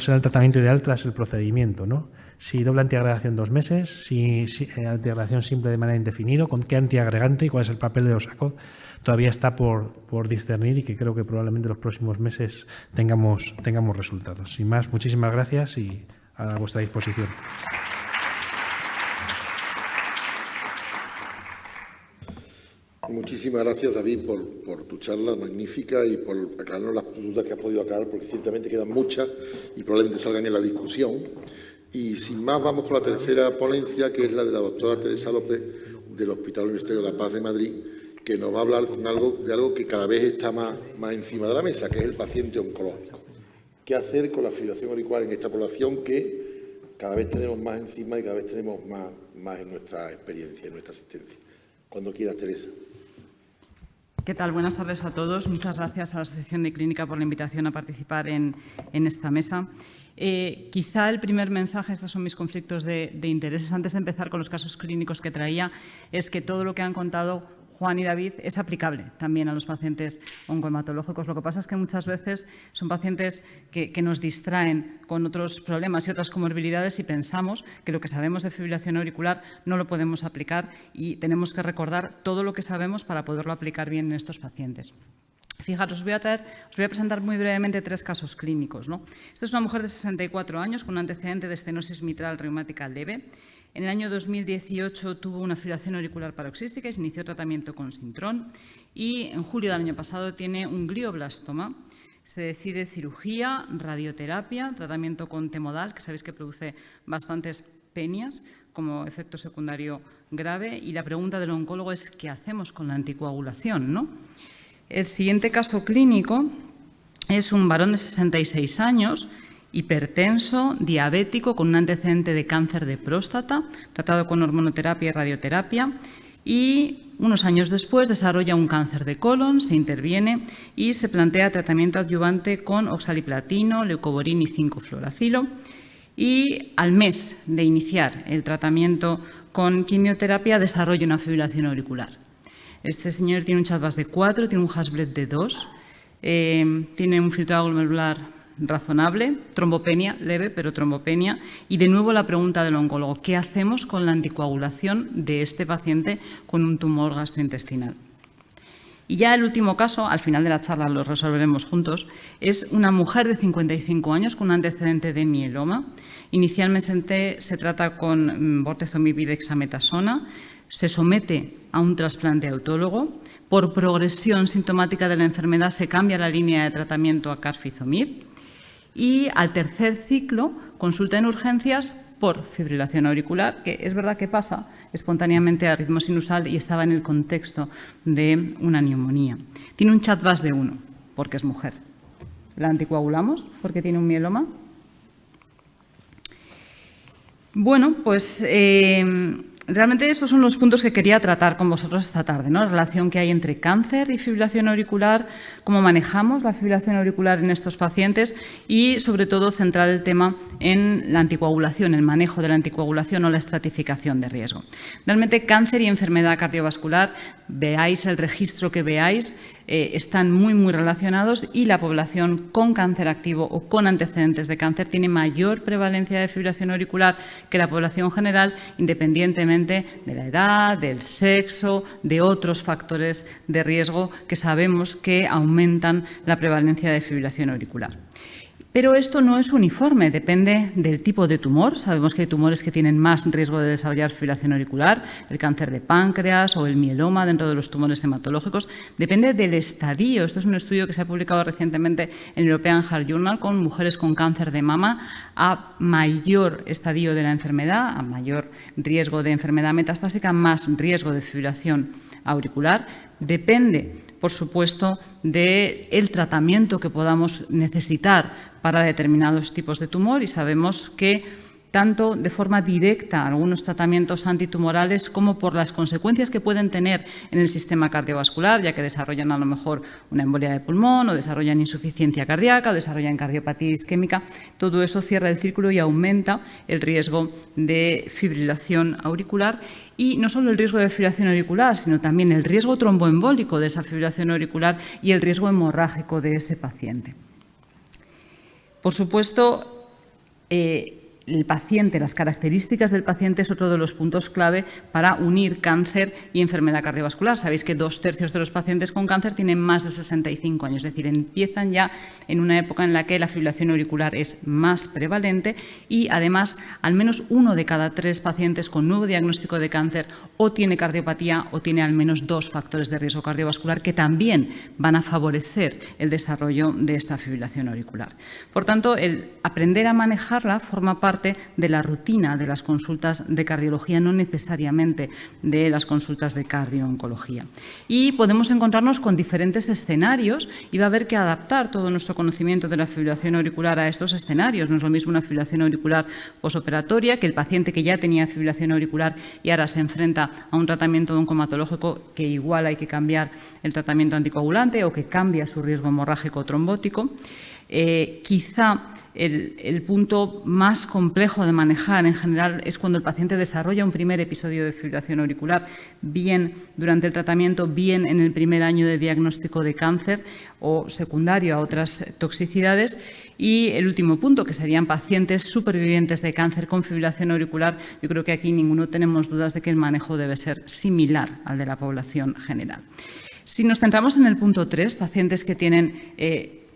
será el tratamiento ideal tras el procedimiento, ¿no? Si doble antiagregación 2 meses, si antiagregación simple de manera indefinida, con qué antiagregante y cuál es el papel de los ACOD, todavía está por discernir y que creo que probablemente en los próximos meses tengamos resultados. Sin más, muchísimas gracias y a vuestra disposición. Muchísimas gracias, David, por tu charla magnífica y por aclararnos las dudas que has podido aclarar, porque ciertamente quedan muchas y probablemente salgan en la discusión. Y sin más, vamos con la tercera ponencia, que es la de la doctora Teresa López, del Hospital Universitario de la Paz de Madrid, que nos va a hablar de algo que cada vez está más encima de la mesa, que es el paciente oncológico. ¿Qué hacer con la fibrilación auricular en esta población que cada vez tenemos más encima y cada vez tenemos más en nuestra experiencia, en nuestra asistencia? Cuando quieras, Teresa. ¿Qué tal? Buenas tardes a todos. Muchas gracias a la Asociación de Clínica por la invitación a participar en esta mesa. Quizá el primer mensaje, estos son mis conflictos de intereses, antes de empezar con los casos clínicos que traía, es que todo lo que han contado Juan y David es aplicable también a los pacientes oncohematológicos. Lo que pasa es que muchas veces son pacientes que nos distraen con otros problemas y otras comorbilidades y pensamos que lo que sabemos de fibrilación auricular no lo podemos aplicar y tenemos que recordar todo lo que sabemos para poderlo aplicar bien en estos pacientes. Fijaros, os voy a presentar muy brevemente 3 casos clínicos, ¿no? Esta es una mujer de 64 años con un antecedente de estenosis mitral reumática leve. En el año 2018 tuvo una fibrilación auricular paroxística y se inició tratamiento con Sintrón. Y en julio del año pasado tiene un glioblastoma. Se decide cirugía, radioterapia, tratamiento con Temodal, que sabéis que produce bastantes penias como efecto secundario grave. Y la pregunta del oncólogo es ¿qué hacemos con la anticoagulación, ¿no? El siguiente caso clínico es un varón de 66 años, hipertenso, diabético, con un antecedente de cáncer de próstata, tratado con hormonoterapia y radioterapia, y unos años después desarrolla un cáncer de colon, se interviene y se plantea tratamiento adyuvante con oxaliplatino, leucovorin y 5-fluoracilo. Y al mes de iniciar el tratamiento con quimioterapia desarrolla una fibrilación auricular. Este señor tiene un CHA2-VASc de 4, tiene un Hasblet de 2, tiene un filtrado glomerular razonable, trombopenia leve, pero trombopenia. Y de nuevo la pregunta del oncólogo, ¿qué hacemos con la anticoagulación de este paciente con un tumor gastrointestinal? Y ya el último caso, al final de la charla lo resolveremos juntos, es una mujer de 55 años con un antecedente de mieloma. Inicialmente se trata con bortezomib y dexametasona, se somete a un trasplante autólogo. Por progresión sintomática de la enfermedad se cambia la línea de tratamiento a carfilzomib. Y al tercer ciclo, consulta en urgencias por fibrilación auricular, que es verdad que pasa espontáneamente a ritmo sinusal y estaba en el contexto de una neumonía. Tiene un CHA2-VASc de 1, porque es mujer. ¿La anticoagulamos porque tiene un mieloma? Bueno, pues realmente esos son los puntos que quería tratar con vosotros esta tarde, ¿no? La relación que hay entre cáncer y fibrilación auricular, cómo manejamos la fibrilación auricular en estos pacientes y, sobre todo, centrar el tema en la anticoagulación, el manejo de la anticoagulación o la estratificación de riesgo. Realmente, cáncer y enfermedad cardiovascular, veáis el registro que veáis, están muy relacionados y la población con cáncer activo o con antecedentes de cáncer tiene mayor prevalencia de fibrilación auricular que la población general, independientemente de la edad, del sexo, de otros factores de riesgo que sabemos que aumentan la prevalencia de fibrilación auricular. Pero esto no es uniforme, depende del tipo de tumor. Sabemos que hay tumores que tienen más riesgo de desarrollar fibrilación auricular, el cáncer de páncreas o el mieloma dentro de los tumores hematológicos. Depende del estadio. Esto es un estudio que se ha publicado recientemente en el European Heart Journal con mujeres con cáncer de mama a mayor estadio de la enfermedad, a mayor riesgo de enfermedad metastásica, más riesgo de fibrilación auricular. Depende, por supuesto, del tratamiento que podamos necesitar para determinados tipos de tumor y sabemos que tanto de forma directa algunos tratamientos antitumorales como por las consecuencias que pueden tener en el sistema cardiovascular, ya que desarrollan a lo mejor una embolia de pulmón o desarrollan insuficiencia cardíaca o desarrollan cardiopatía isquémica, todo eso cierra el círculo y aumenta el riesgo de fibrilación auricular. Y no solo el riesgo de fibrilación auricular, sino también el riesgo tromboembólico de esa fibrilación auricular y el riesgo hemorrágico de ese paciente. Por supuesto, el paciente, las características del paciente es otro de los puntos clave para unir cáncer y enfermedad cardiovascular. Sabéis que 2/3 de los pacientes con cáncer tienen más de 65 años, es decir, empiezan ya en una época en la que la fibrilación auricular es más prevalente y, además, al menos 1 de cada 3 pacientes con nuevo diagnóstico de cáncer o tiene cardiopatía o tiene al menos 2 factores de riesgo cardiovascular que también van a favorecer el desarrollo de esta fibrilación auricular. Por tanto, el aprender a manejarla forma parte de la rutina de las consultas de cardiología, no necesariamente de las consultas de cardiooncología. Y podemos encontrarnos con diferentes escenarios y va a haber que adaptar todo nuestro conocimiento de la fibrilación auricular a estos escenarios. No es lo mismo una fibrilación auricular posoperatoria que el paciente que ya tenía fibrilación auricular y ahora se enfrenta a un tratamiento oncomatológico que igual hay que cambiar el tratamiento anticoagulante o que cambia su riesgo hemorrágico o trombótico. Quizá el punto más complejo de manejar en general es cuando el paciente desarrolla un primer episodio de fibrilación auricular, bien durante el tratamiento, bien en el primer año de diagnóstico de cáncer o secundario a otras toxicidades. Y el último punto, que serían pacientes supervivientes de cáncer con fibrilación auricular. Yo creo que aquí ninguno tenemos dudas de que el manejo debe ser similar al de la población general. Si nos centramos en el punto 3, pacientes que tienen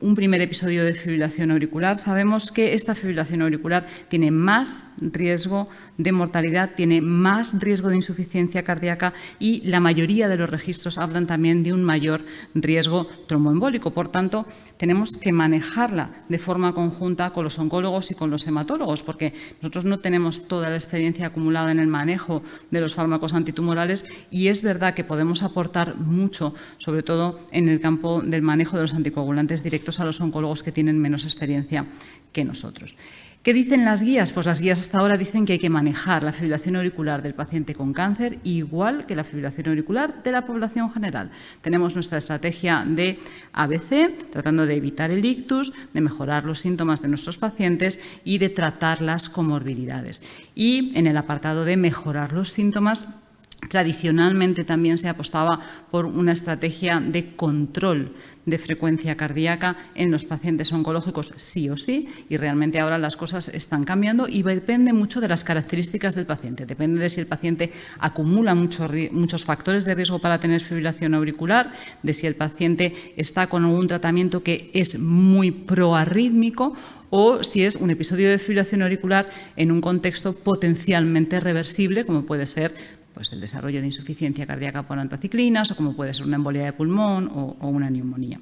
un primer episodio de fibrilación auricular, sabemos que esta fibrilación auricular tiene más riesgo de mortalidad, tiene más riesgo de insuficiencia cardíaca y la mayoría de los registros hablan también de un mayor riesgo tromboembólico. Por tanto, tenemos que manejarla de forma conjunta con los oncólogos y con los hematólogos, porque nosotros no tenemos toda la experiencia acumulada en el manejo de los fármacos antitumorales y es verdad que podemos aportar mucho, sobre todo en el campo del manejo de los anticoagulantes directos proyectos a los oncólogos que tienen menos experiencia que nosotros. ¿Qué dicen las guías? Pues las guías hasta ahora dicen que hay que manejar la fibrilación auricular del paciente con cáncer igual que la fibrilación auricular de la población general. Tenemos nuestra estrategia de ABC, tratando de evitar el ictus, de mejorar los síntomas de nuestros pacientes y de tratar las comorbilidades. Y en el apartado de mejorar los síntomas, tradicionalmente también se apostaba por una estrategia de control de frecuencia cardíaca en los pacientes oncológicos sí o sí, y realmente ahora las cosas están cambiando y depende mucho de las características del paciente. Depende de si el paciente acumula muchos factores de riesgo para tener fibrilación auricular, de si el paciente está con algún tratamiento que es muy proarrítmico o si es un episodio de fibrilación auricular en un contexto potencialmente reversible, como puede ser pues el desarrollo de insuficiencia cardíaca por antraciclinas o como puede ser una embolia de pulmón o una neumonía.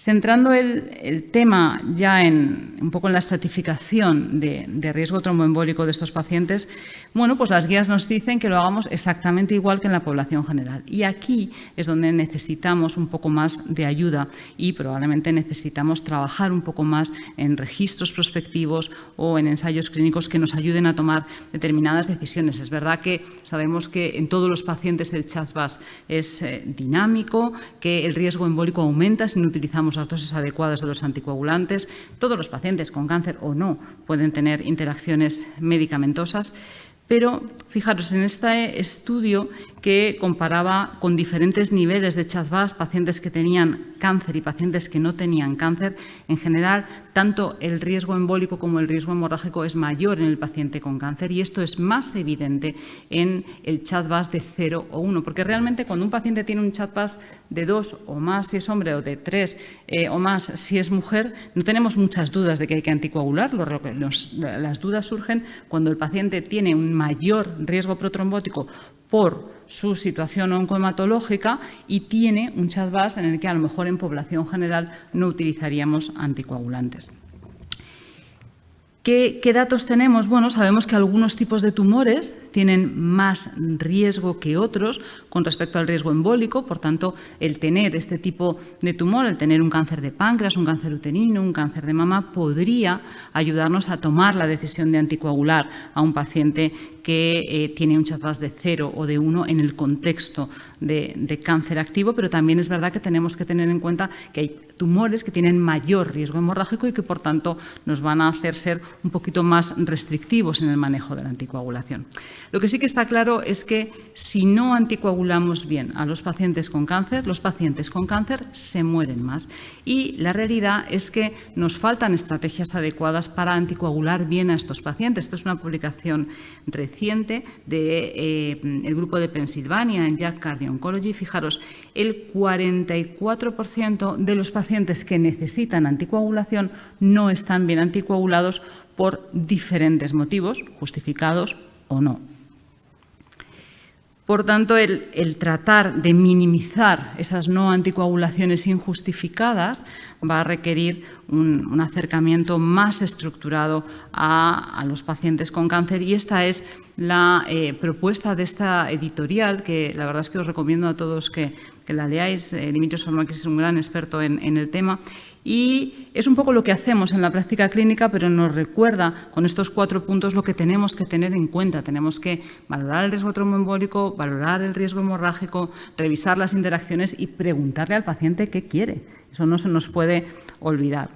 Centrando el tema ya un poco en la estratificación de riesgo tromboembólico de estos pacientes, bueno, pues las guías nos dicen que lo hagamos exactamente igual que en la población general. Y aquí es donde necesitamos un poco más de ayuda y probablemente necesitamos trabajar un poco más en registros prospectivos o en ensayos clínicos que nos ayuden a tomar determinadas decisiones. Es verdad que sabemos que en todos los pacientes el CHA2-VAS es dinámico, que el riesgo embólico aumenta si no utilizamos las dosis adecuadas de los anticoagulantes. Todos los pacientes con cáncer o no pueden tener interacciones medicamentosas. Pero fijaros, en este estudio que comparaba con diferentes niveles de CHA2-VAS, pacientes que tenían cáncer y pacientes que no tenían cáncer, en general, tanto el riesgo embólico como el riesgo hemorrágico es mayor en el paciente con cáncer y esto es más evidente en el CHA2-VAS de 0 o 1, porque realmente cuando un paciente tiene un CHA2-VAS de 2 o más si es hombre o de 3 o más si es mujer, no tenemos muchas dudas de que hay que anticoagularlo. Las dudas surgen cuando el paciente tiene un mayor riesgo protrombótico por su situación oncohematológica y tiene un CHA2-VAS en el que a lo mejor en población general no utilizaríamos anticoagulantes. ¿Qué datos tenemos? Bueno, sabemos que algunos tipos de tumores tienen más riesgo que otros con respecto al riesgo embólico, por tanto, el tener este tipo de tumor, el tener un cáncer de páncreas, un cáncer uterino, un cáncer de mama, podría ayudarnos a tomar la decisión de anticoagular a un paciente que tiene un CHA2-VAS de 0 o de 1 en el contexto de cáncer activo, pero también es verdad que tenemos que tener en cuenta que hay tumores que tienen mayor riesgo hemorrágico y que, por tanto, nos van a hacer ser un poquito más restrictivos en el manejo de la anticoagulación. Lo que sí que está claro es que si no anticoagulamos bien a los pacientes con cáncer se mueren más. Y la realidad es que nos faltan estrategias adecuadas para anticoagular bien a estos pacientes. Esto es una publicación reciente del grupo de Pensilvania en JACC Cardio Oncology. Fijaros, el 44% de los pacientes que necesitan anticoagulación no están bien anticoagulados por diferentes motivos, justificados o no. Por tanto, el tratar de minimizar esas no anticoagulaciones injustificadas va a requerir un acercamiento más estructurado a los pacientes con cáncer y esta es la propuesta de esta editorial que la verdad es que os recomiendo a todos que la leáis. Dimitrios Pharmakis es un gran experto en el tema y es un poco lo que hacemos en la práctica clínica, pero nos recuerda con estos 4 puntos lo que tenemos que tener en cuenta. Tenemos que valorar el riesgo tromboembólico, valorar el riesgo hemorrágico, revisar las interacciones y preguntarle al paciente qué quiere. Eso no se nos puede olvidar.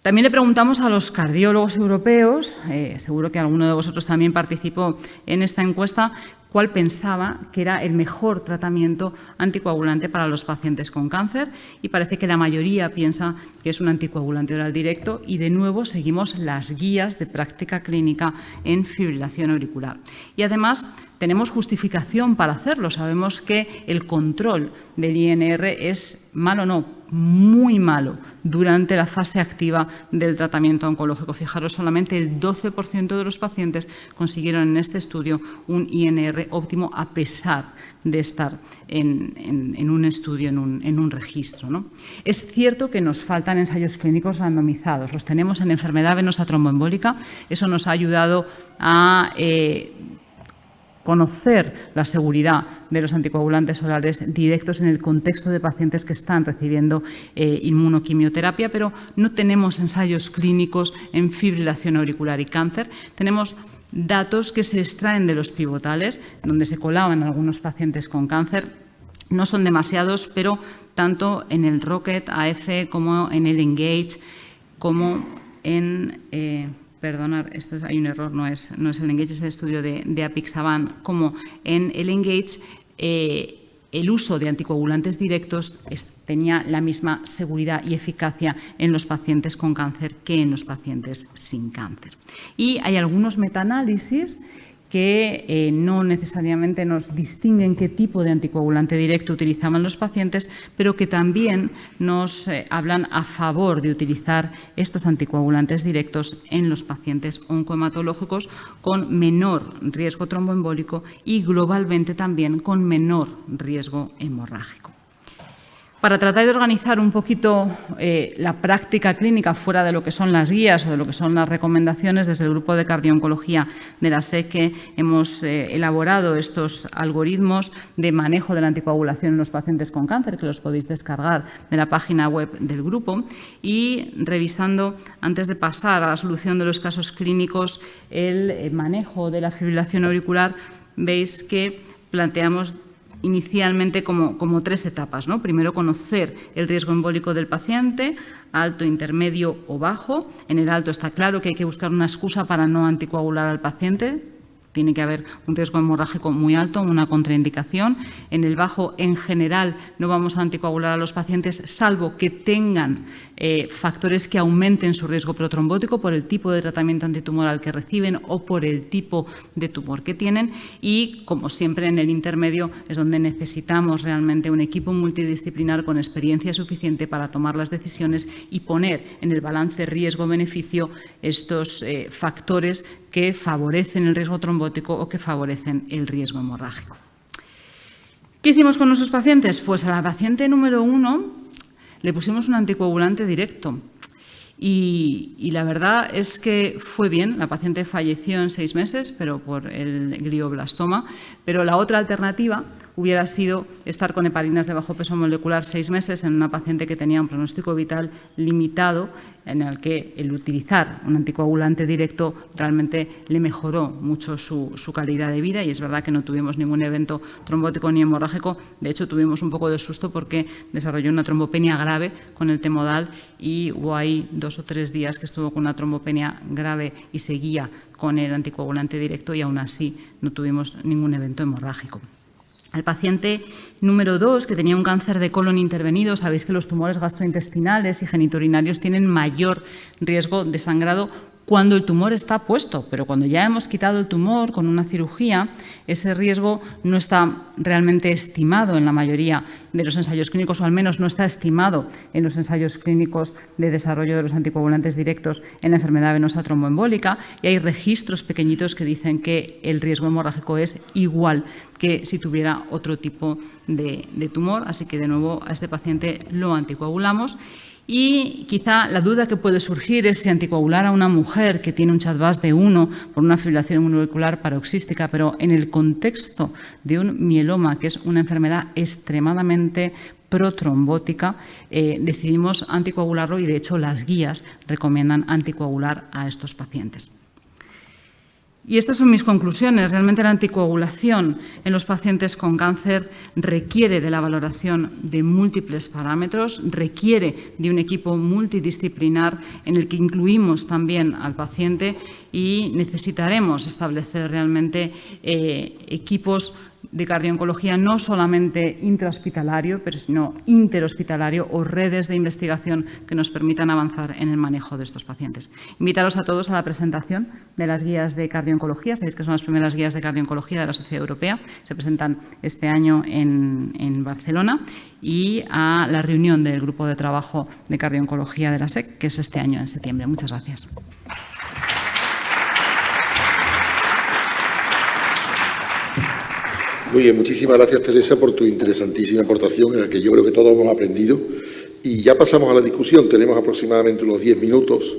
También le preguntamos a los cardiólogos europeos, seguro que alguno de vosotros también participó en esta encuesta, cuál pensaba que era el mejor tratamiento anticoagulante para los pacientes con cáncer y parece que la mayoría piensa que es un anticoagulante oral directo y de nuevo seguimos las guías de práctica clínica en fibrilación auricular. Y además tenemos justificación para hacerlo. Sabemos que el control del INR es malo, no, muy malo durante la fase activa del tratamiento oncológico. Fijaros, solamente el 12% de los pacientes consiguieron en este estudio un INR óptimo a pesar de estar en un estudio, en un registro, ¿no? Es cierto que nos faltan ensayos clínicos randomizados. Los tenemos en enfermedad venosa tromboembólica. Eso nos ha ayudado a conocer la seguridad de los anticoagulantes orales directos en el contexto de pacientes que están recibiendo inmunoquimioterapia, pero no tenemos ensayos clínicos en fibrilación auricular y cáncer. Tenemos datos que se extraen de los pivotales, donde se colaban algunos pacientes con cáncer. No son demasiados, pero tanto en el ROCKET AF como en el ENGAGE, como en... Perdonad, hay un error, no es el ENGAGE, es el estudio de Apixaban, como en el ENGAGE el uso de anticoagulantes directos tenía la misma seguridad y eficacia en los pacientes con cáncer que en los pacientes sin cáncer. Y hay algunos metaanálisis que no necesariamente nos distinguen qué tipo de anticoagulante directo utilizaban los pacientes, pero que también nos hablan a favor de utilizar estos anticoagulantes directos en los pacientes oncohematológicos con menor riesgo tromboembólico y globalmente también con menor riesgo hemorrágico. Para tratar de organizar un poquito la práctica clínica fuera de lo que son las guías o de lo que son las recomendaciones, desde el grupo de cardio-oncología de la SEC hemos elaborado estos algoritmos de manejo de la anticoagulación en los pacientes con cáncer, que los podéis descargar de la página web del grupo, y revisando, antes de pasar a la solución de los casos clínicos, el manejo de la fibrilación auricular, veis que planteamos inicialmente como tres etapas, ¿no? Primero, conocer el riesgo embólico del paciente, alto, intermedio o bajo. En el alto está claro que hay que buscar una excusa para no anticoagular al paciente. Tiene que haber un riesgo hemorrágico muy alto, una contraindicación. En el bajo, en general, no vamos a anticoagular a los pacientes, salvo que tengan factores que aumenten su riesgo protrombótico por el tipo de tratamiento antitumoral que reciben o por el tipo de tumor que tienen. Y, como siempre, en el intermedio es donde necesitamos realmente un equipo multidisciplinar con experiencia suficiente para tomar las decisiones y poner en el balance riesgo-beneficio estos factores que favorecen el riesgo trombótico o que favorecen el riesgo hemorrágico. ¿Qué hicimos con nuestros pacientes? Pues a la paciente número 1 le pusimos un anticoagulante directo y la verdad es que fue bien. La paciente falleció en 6 meses, pero por el glioblastoma. Pero la otra alternativa hubiera sido estar con heparinas de bajo peso molecular 6 meses en una paciente que tenía un pronóstico vital limitado, en el que el utilizar un anticoagulante directo realmente le mejoró mucho su calidad de vida, y es verdad que no tuvimos ningún evento trombótico ni hemorrágico. De hecho, tuvimos un poco de susto porque desarrolló una trombopenia grave con el temodal y hubo ahí 2 o 3 días que estuvo con una trombopenia grave y seguía con el anticoagulante directo, y aún así no tuvimos ningún evento hemorrágico. Al paciente número 2, que tenía un cáncer de colon intervenido, sabéis que los tumores gastrointestinales y genitourinarios tienen mayor riesgo de sangrado cuando el tumor está puesto, pero cuando ya hemos quitado el tumor con una cirugía, ese riesgo no está realmente estimado en la mayoría de los ensayos clínicos, o al menos no está estimado en los ensayos clínicos de desarrollo de los anticoagulantes directos en la enfermedad venosa tromboembólica, y hay registros pequeñitos que dicen que el riesgo hemorrágico es igual que si tuviera otro tipo de tumor. Así que, de nuevo, a este paciente lo anticoagulamos. Y quizá la duda que puede surgir es si anticoagular a una mujer que tiene un CHA2DS de 1 por una fibrilación molecular paroxística, pero en el contexto de un mieloma, que es una enfermedad extremadamente protrombótica, decidimos anticoagularlo, y de hecho las guías recomiendan anticoagular a estos pacientes. Y estas son mis conclusiones. Realmente la anticoagulación en los pacientes con cáncer requiere de la valoración de múltiples parámetros, requiere de un equipo multidisciplinar en el que incluimos también al paciente, y necesitaremos establecer realmente equipos de cardio-oncología no solamente intrahospitalario, pero sino interhospitalario, o redes de investigación que nos permitan avanzar en el manejo de estos pacientes. Invitaros a todos a la presentación de las guías de cardio-oncología. Sabéis que son las primeras guías de cardio-oncología de la Sociedad Europea. Se presentan este año en Barcelona, y a la reunión del grupo de trabajo de cardio-oncología de la SEC, que es este año en septiembre. Muchas gracias. Muy bien, muchísimas gracias, Teresa, por tu interesantísima aportación, en la que yo creo que todos hemos aprendido. Y ya pasamos a la discusión. Tenemos aproximadamente unos 10 minutos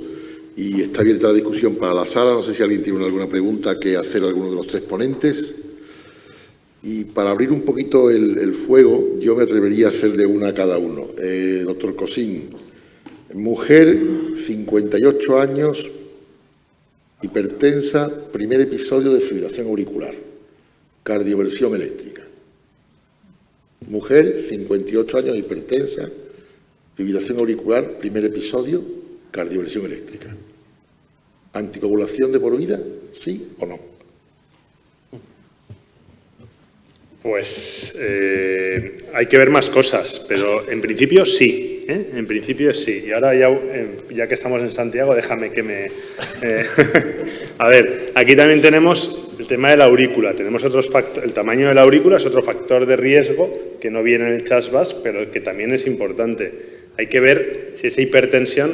y está abierta la discusión para la sala. No sé si alguien tiene alguna pregunta que hacer a alguno de los 3 ponentes. Y para abrir un poquito el fuego, yo me atrevería a hacerle una a cada uno. Doctor Cosín, mujer, 58 años, hipertensa, primer episodio de fibrilación auricular, cardioversión eléctrica. Mujer, 58 años, hipertensa, fibrilación auricular, primer episodio, cardioversión eléctrica. ¿Anticoagulación de por vida? ¿Sí o no? Pues hay que ver más cosas, pero en principio sí, ¿eh? En principio sí. Y ahora ya que estamos en Santiago, déjame que me... A ver, aquí también tenemos el tema de la aurícula. Tenemos otros factores. El tamaño de la aurícula es otro factor de riesgo que no viene en el CHAS-VAS, pero que también es importante. Hay que ver si esa hipertensión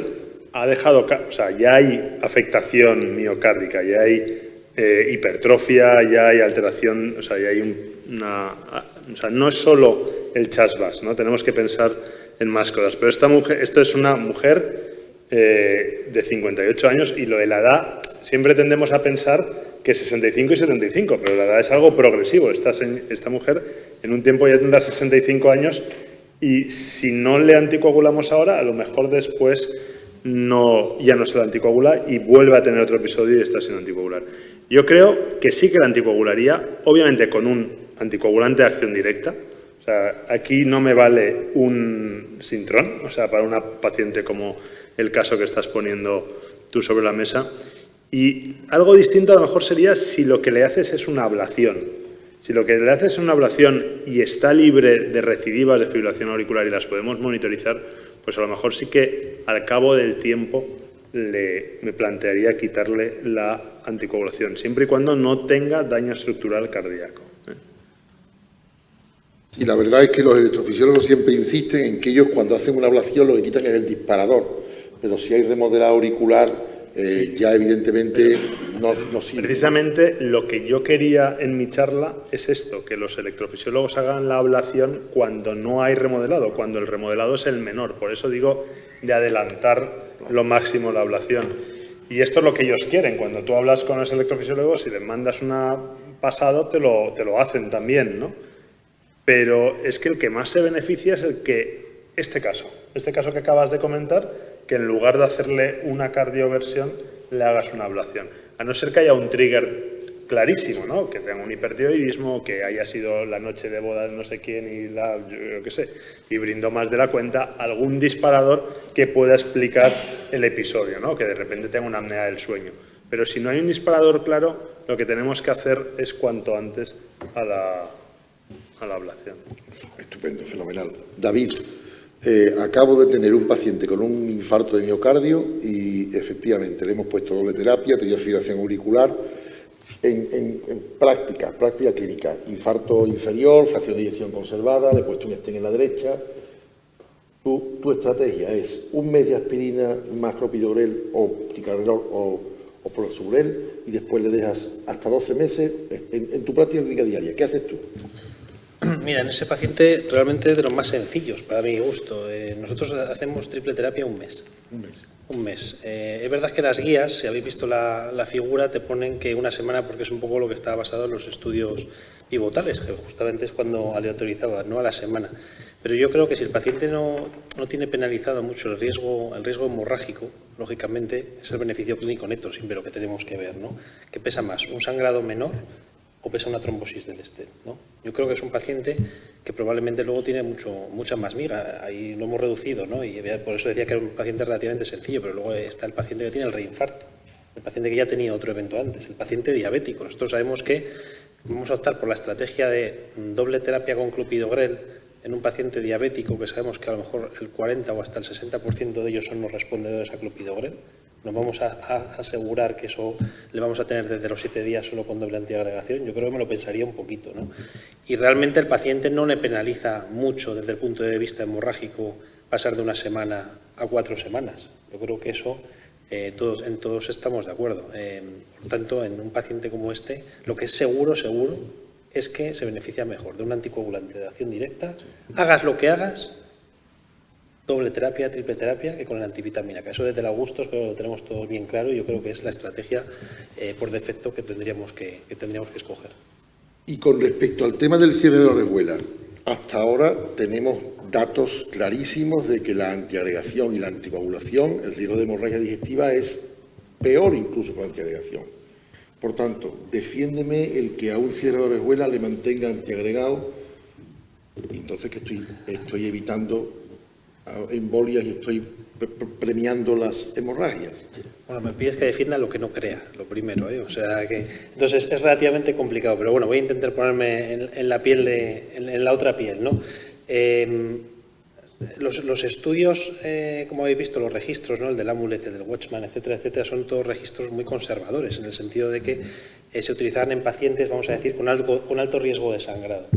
ha dejado... O sea, ya hay afectación miocárdica, ya hay hipertrofia, ya hay alteración, o sea, ya hay o sea, no es solo el CHAS-VAS, ¿no? Tenemos que pensar en más cosas. Pero esto es una mujer de 58 años y lo de la edad, siempre tendemos a pensar que 65 y 75, pero la edad es algo progresivo. Esta mujer en un tiempo ya tendrá 65 años y si no le anticoagulamos ahora, a lo mejor después ya no se la anticoagula y vuelve a tener otro episodio y está sin anticoagular. Yo creo que sí que la anticoagularía, obviamente con un anticoagulante de acción directa. O sea, aquí no me vale un Sintrón, o sea, para una paciente como el caso que estás poniendo tú sobre la mesa. Y algo distinto a lo mejor sería si lo que le haces es una ablación. Si lo que le haces es una ablación y está libre de recidivas de fibrilación auricular y las podemos monitorizar, pues a lo mejor sí que al cabo del tiempo me plantearía quitarle la anticoagulación, siempre y cuando no tenga daño estructural cardíaco. Y la verdad es que los electrofisiólogos siempre insisten en que ellos cuando hacen una ablación lo que quitan es el disparador, pero si hay remodelado auricular, ya evidentemente no sirve. Precisamente lo que yo quería en mi charla es esto, que los electrofisiólogos hagan la ablación cuando no hay remodelado, cuando el remodelado es el menor. Por eso digo de adelantar lo máximo la ablación. Y esto es lo que ellos quieren. Cuando tú hablas con los electrofisiólogos, si les mandas una pasado, te lo hacen también, ¿no? Pero es que el que más se beneficia es este caso que acabas de comentar, que en lugar de hacerle una cardioversión, le hagas una ablación. A no ser que haya un trigger clarísimo, ¿no? Que tenga un hipertiroidismo, que haya sido la noche de boda de no sé quién y yo qué sé, y brindó más de la cuenta, algún disparador que pueda explicar el episodio, ¿no? Que de repente tenga una apnea del sueño. Pero si no hay un disparador claro, lo que tenemos que hacer es cuanto antes a la ablación. Estupendo, fenomenal. David, acabo de tener un paciente con un infarto de miocardio y efectivamente le hemos puesto doble terapia, tenía fibrilación auricular. En práctica clínica, infarto inferior, fracción de eyección conservada, le he puesto un stent en la derecha. Tu estrategia es un mes de aspirina más clopidogrel o ticagrelor o prasugrel y después le dejas hasta 12 meses en tu práctica clínica diaria. ¿Qué haces tú? Mira, en ese paciente realmente de los más sencillos, para mi gusto. Nosotros hacemos triple terapia un mes. Un mes. Es verdad que las guías, si habéis visto la figura, te ponen que una semana porque es un poco lo que está basado en los estudios pivotales, que justamente es cuando aleatorizaba, no a la semana. Pero yo creo que si el paciente no tiene penalizado mucho el riesgo hemorrágico, lógicamente es el beneficio clínico neto, siempre lo que tenemos que ver, ¿no? ¿Qué pesa más? ¿Un sangrado menor o pesa una trombosis del stent, ¿no? Yo creo que es un paciente que probablemente luego tiene mucha más miga, ahí lo hemos reducido, ¿no? Y por eso decía que era un paciente relativamente sencillo, pero luego está el paciente que tiene el reinfarto, el paciente que ya tenía otro evento antes, el paciente diabético. Nosotros sabemos que vamos a optar por la estrategia de doble terapia con clopidogrel en un paciente diabético que sabemos que a lo mejor el 40 o hasta el 60% de ellos son no respondedores a clopidogrel. Nos vamos a asegurar que eso le vamos a tener desde los 7 días solo con doble antiagregación. Yo creo que me lo pensaría un poquito, ¿no? Y realmente el paciente no le penaliza mucho desde el punto de vista hemorrágico pasar de una semana a 4 semanas. Yo creo que eso en todos estamos de acuerdo. Por tanto, en un paciente como este, lo que es seguro es que se beneficia mejor de un anticoagulante de acción directa. Hagas lo que hagas, doble terapia, triple terapia, que con el antivitamina. Que eso desde el Augustos creo que lo tenemos todo bien claro y yo creo que es la estrategia por defecto que tendríamos que escoger. Y con respecto al tema del cierre de la orejuela, hasta ahora tenemos datos clarísimos de que la antiagregación y la anticoagulación, el riesgo de hemorragia digestiva es peor incluso con la antiagregación. Por tanto, defiéndeme el que a un cierre de orejuela le mantenga antiagregado, entonces que estoy evitando embolias y estoy premiando las hemorragias. Bueno, me pides que defienda lo que no crea, lo primero, ¿eh? O sea que entonces es relativamente complicado, pero bueno, voy a intentar ponerme en la piel en la otra piel, ¿no? Los estudios, como habéis visto, los registros, ¿no? El del Amulet, el del Watchman, etcétera, etcétera, son todos registros muy conservadores, en el sentido de que se utilizaban en pacientes, vamos a decir, con alto riesgo de sangrado.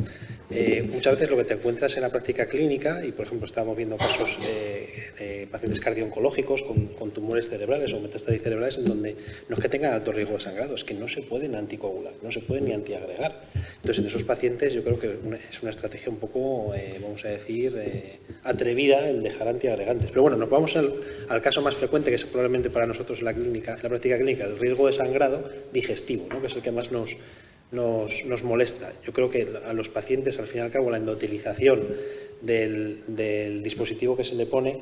Muchas veces lo que te encuentras en la práctica clínica, y por ejemplo estábamos viendo casos de pacientes cardio-oncológicos con tumores cerebrales o metástasis cerebrales, en donde no es que tengan alto riesgo de sangrado, es que no se pueden anticoagular, no se pueden ni antiagregar. Entonces, en esos pacientes yo creo que es una estrategia un poco, vamos a decir, atrevida el dejar antiagregantes. Pero bueno, nos vamos al caso más frecuente, que es probablemente para nosotros en la práctica clínica, el riesgo de sangrado digestivo, ¿no? Que es el que más nos molesta. Yo creo que a los pacientes, al fin y al cabo, la endotelización del dispositivo que se le pone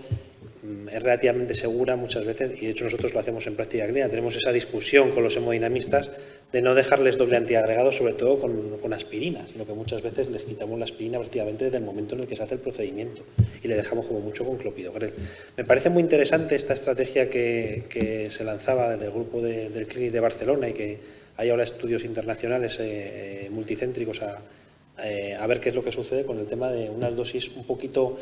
es relativamente segura muchas veces, y de hecho nosotros lo hacemos en práctica clínica. Tenemos esa discusión con los hemodinamistas de no dejarles doble antiagregado, sobre todo con aspirinas, sino que muchas veces les quitamos la aspirina prácticamente desde el momento en el que se hace el procedimiento y le dejamos como mucho con clopidogrel. Me parece muy interesante esta estrategia que se lanzaba desde el grupo del Clínic de Barcelona, y que hay ahora estudios internacionales multicéntricos a ver qué es lo que sucede con el tema de unas dosis un poquito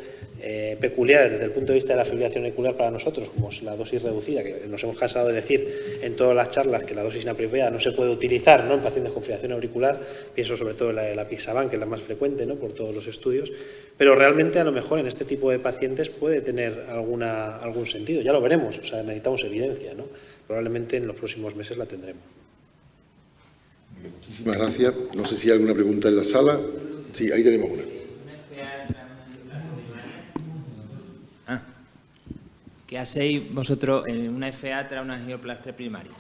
peculiares desde el punto de vista de la fibrilación auricular para nosotros, como es la dosis reducida, que nos hemos cansado de decir en todas las charlas que la dosis inapropiada no se puede utilizar, ¿no?, en pacientes con fibrilación auricular. Pienso sobre todo en la Pixaban, que es la más frecuente, ¿no?, por todos los estudios, pero realmente a lo mejor en este tipo de pacientes puede tener algún sentido. Ya lo veremos, o sea, necesitamos evidencia, ¿no? Probablemente en los próximos meses la tendremos. Muchísimas gracias. No sé si hay alguna pregunta en la sala. Sí, ahí tenemos una. ¿Qué hacéis vosotros en una FA tras una angioplastia primaria?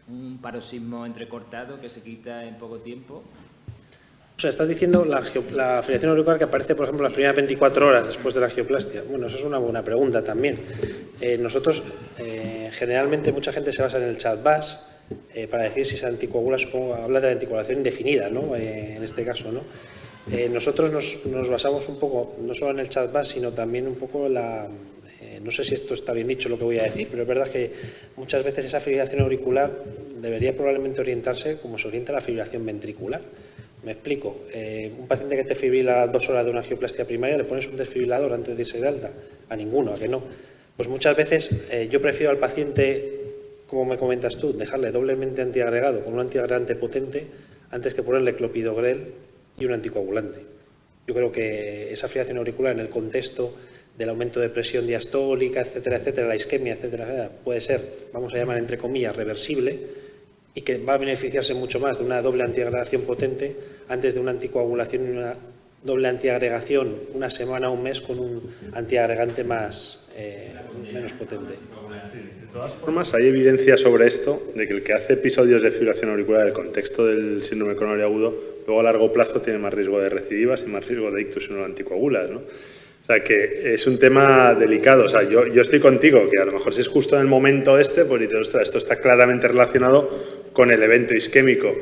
Un paroxismo entrecortado que se quita en poco tiempo. O sea, estás diciendo la fibrilación auricular que aparece, por ejemplo, las primeras 24 horas después de la angioplastia. Bueno, eso es una buena pregunta también. Nosotros, generalmente, mucha gente se basa en el CHA2DS para decir si se anticoagula, habla de la anticoagulación indefinida, ¿no?, en este caso, ¿no? Nosotros nos basamos un poco, no solo en el CHA2DS, sino también un poco en no sé si esto está bien dicho lo que voy a decir, pero es verdad que muchas veces esa fibrilación auricular debería probablemente orientarse como se orienta la fibrilación ventricular. Me explico. Un paciente que te fibrila a 2 horas de una angioplastia primaria, ¿le pones un desfibrilador antes de irse de alta? A ninguno, ¿a que no? Pues muchas veces yo prefiero al paciente, como me comentas tú, dejarle doblemente antiagregado con un antiagregante potente antes que ponerle clopidogrel y un anticoagulante. Yo creo que esa fibrilación auricular, en el contexto del aumento de presión diastólica, etcétera, etcétera, la isquemia, etcétera, etcétera, puede ser, vamos a llamar entre comillas, reversible, y que va a beneficiarse mucho más de una doble antiagregación potente antes de una anticoagulación y una doble antiagregación una semana o un mes con un antiagregante menos potente. De todas formas, hay evidencia sobre esto, de que el que hace episodios de fibrilación auricular en el contexto del síndrome coronario agudo, luego a largo plazo tiene más riesgo de recidivas y más riesgo de ictus si no lo anticoagulas, ¿no? O sea, que es un tema delicado. O sea, yo estoy contigo, que a lo mejor si es justo en el momento pues dices, ostras, esto está claramente relacionado con el evento isquémico.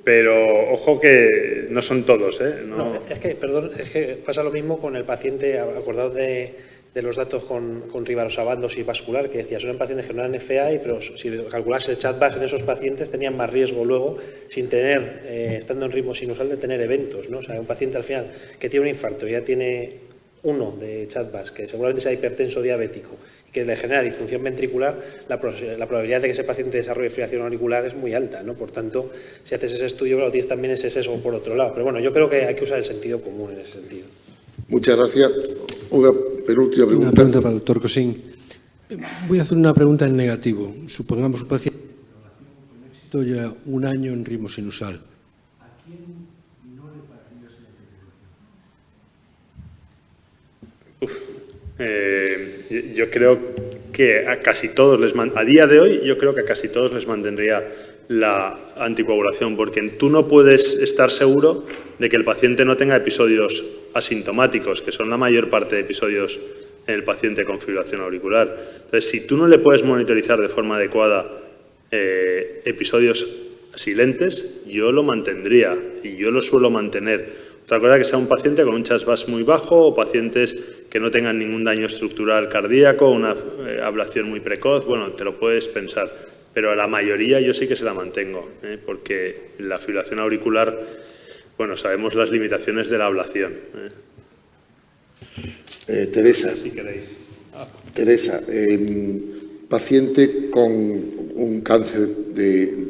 Pero ojo que no son todos, ¿eh? No, es que pasa lo mismo con el paciente, acordaos de los datos con rivaroxabandosis vascular, que decía, son pacientes que no eran FA, pero si calculase el CHA2DS en esos pacientes tenían más riesgo luego, sin tener, estando en ritmo sinusal, de tener eventos, ¿no? O sea, un paciente al final que tiene un infarto, ya tiene uno de CHA2DS, que seguramente sea hipertenso diabético, y que le genera disfunción ventricular, la probabilidad de que ese paciente desarrolle fibrilación auricular es muy alta, ¿no? Por tanto, si haces ese estudio, claro, tienes también ese sesgo por otro lado. Pero bueno, yo creo que hay que usar el sentido común en ese sentido. Muchas gracias. Una penúltima pregunta. Una pregunta para el doctor Cosín. Voy a hacer una pregunta en negativo. Supongamos un paciente con éxito ya un año en ritmo sinusal. ¿A quién no le pararías la fibrilación? Yo creo que a casi todos a día de hoy, yo creo que a casi todos les mantendría la anticoagulación, porque tú no puedes estar seguro de que el paciente no tenga episodios asintomáticos, que son la mayor parte de episodios en el paciente con fibrilación auricular. Entonces, si tú no le puedes monitorizar de forma adecuada episodios silentes, yo lo mantendría y yo lo suelo mantener. Otra cosa es que sea un paciente con un chest muy bajo o pacientes que no tengan ningún daño estructural cardíaco, una ablación muy precoz, bueno, te lo puedes pensar. Pero a la mayoría yo sí que se la mantengo, porque la fibrilación auricular, bueno, sabemos las limitaciones de la ablación. Teresa. Si queréis. Teresa, paciente con un cáncer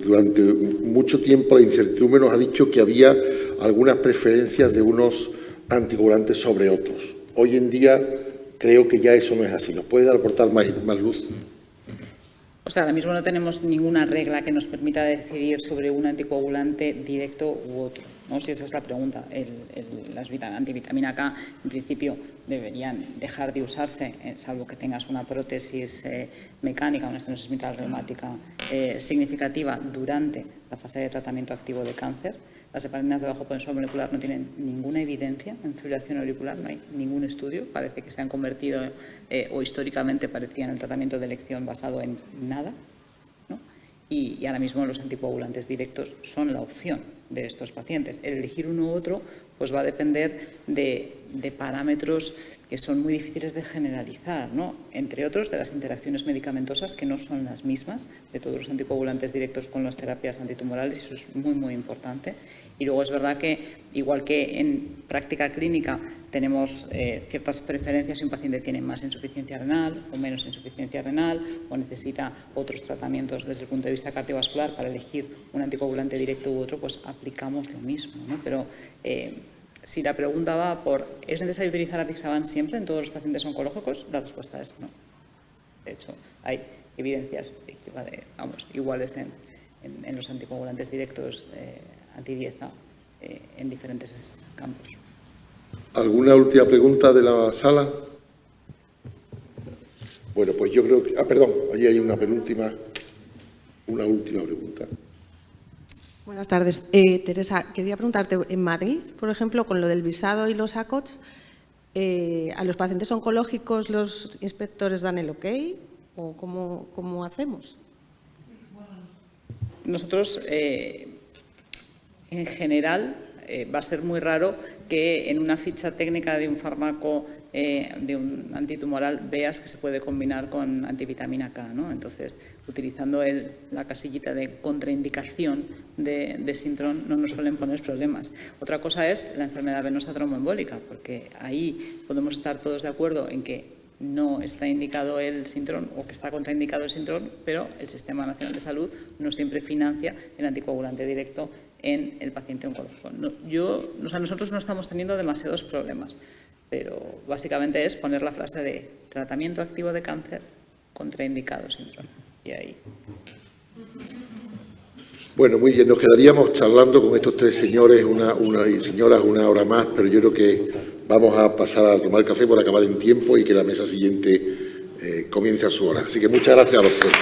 durante mucho tiempo, la incertidumbre nos ha dicho que había algunas preferencias de unos anticoagulantes sobre otros. Hoy en día creo que ya eso no es así. ¿Nos puede aportar más luz? O sea, ahora mismo no tenemos ninguna regla que nos permita decidir sobre un anticoagulante directo u otro, ¿no? Si esa es la pregunta. Las antivitamina K, en principio, deberían dejar de usarse, salvo que tengas una prótesis mecánica, una estenosis mitral reumática significativa durante la fase de tratamiento activo de cáncer. Las heparinas de bajo potencial molecular no tienen ninguna evidencia en fibrilación auricular, no hay ningún estudio. Parece que se han convertido, o históricamente parecían el tratamiento de elección basado en nada, ¿no? Y ahora mismo los anticoagulantes directos son la opción de estos pacientes. El elegir uno u otro pues va a depender de parámetros que son muy difíciles de generalizar, ¿no? Entre otros, de las interacciones medicamentosas, que no son las mismas de todos los anticoagulantes directos con las terapias antitumorales, eso es muy, muy importante. Y luego es verdad que, igual que en práctica clínica tenemos ciertas preferencias si un paciente tiene más insuficiencia renal o menos insuficiencia renal o necesita otros tratamientos desde el punto de vista cardiovascular para elegir un anticoagulante directo u otro, pues aplicamos lo mismo, ¿no? Pero si la pregunta va por ¿es necesario utilizar apixaban siempre en todos los pacientes oncológicos? La respuesta es no. De hecho, hay evidencias iguales en los anticoagulantes directos antidieza en diferentes campos. ¿Alguna última pregunta de la sala? Bueno, pues yo creo que... perdón, allí hay una última pregunta. Buenas tardes. Teresa, quería preguntarte, en Madrid, por ejemplo, con lo del visado y los ACOTS, ¿a los pacientes oncológicos los inspectores dan el ok o cómo hacemos? Nosotros, en general, va a ser muy raro que en una ficha técnica de un fármaco, de un antitumoral, veas que se puede combinar con antivitamina K, ¿no? Entonces, utilizando la casillita de contraindicación de Sintrom, no nos suelen poner problemas. Otra cosa es la enfermedad venosa tromboembólica, porque ahí podemos estar todos de acuerdo en que no está indicado el Sintrom o que está contraindicado el Sintrom, pero el Sistema Nacional de Salud no siempre financia el anticoagulante directo en el paciente oncológico. Nosotros no estamos teniendo demasiados problemas, pero básicamente es poner la frase de tratamiento activo de cáncer contraindicado Sintrom. Y ahí. Bueno, muy bien, nos quedaríamos charlando con estos tres señores y señoras una hora más, pero yo creo que vamos a pasar a tomar café por acabar en tiempo y que la mesa siguiente comience a su hora. Así que muchas gracias a los tres.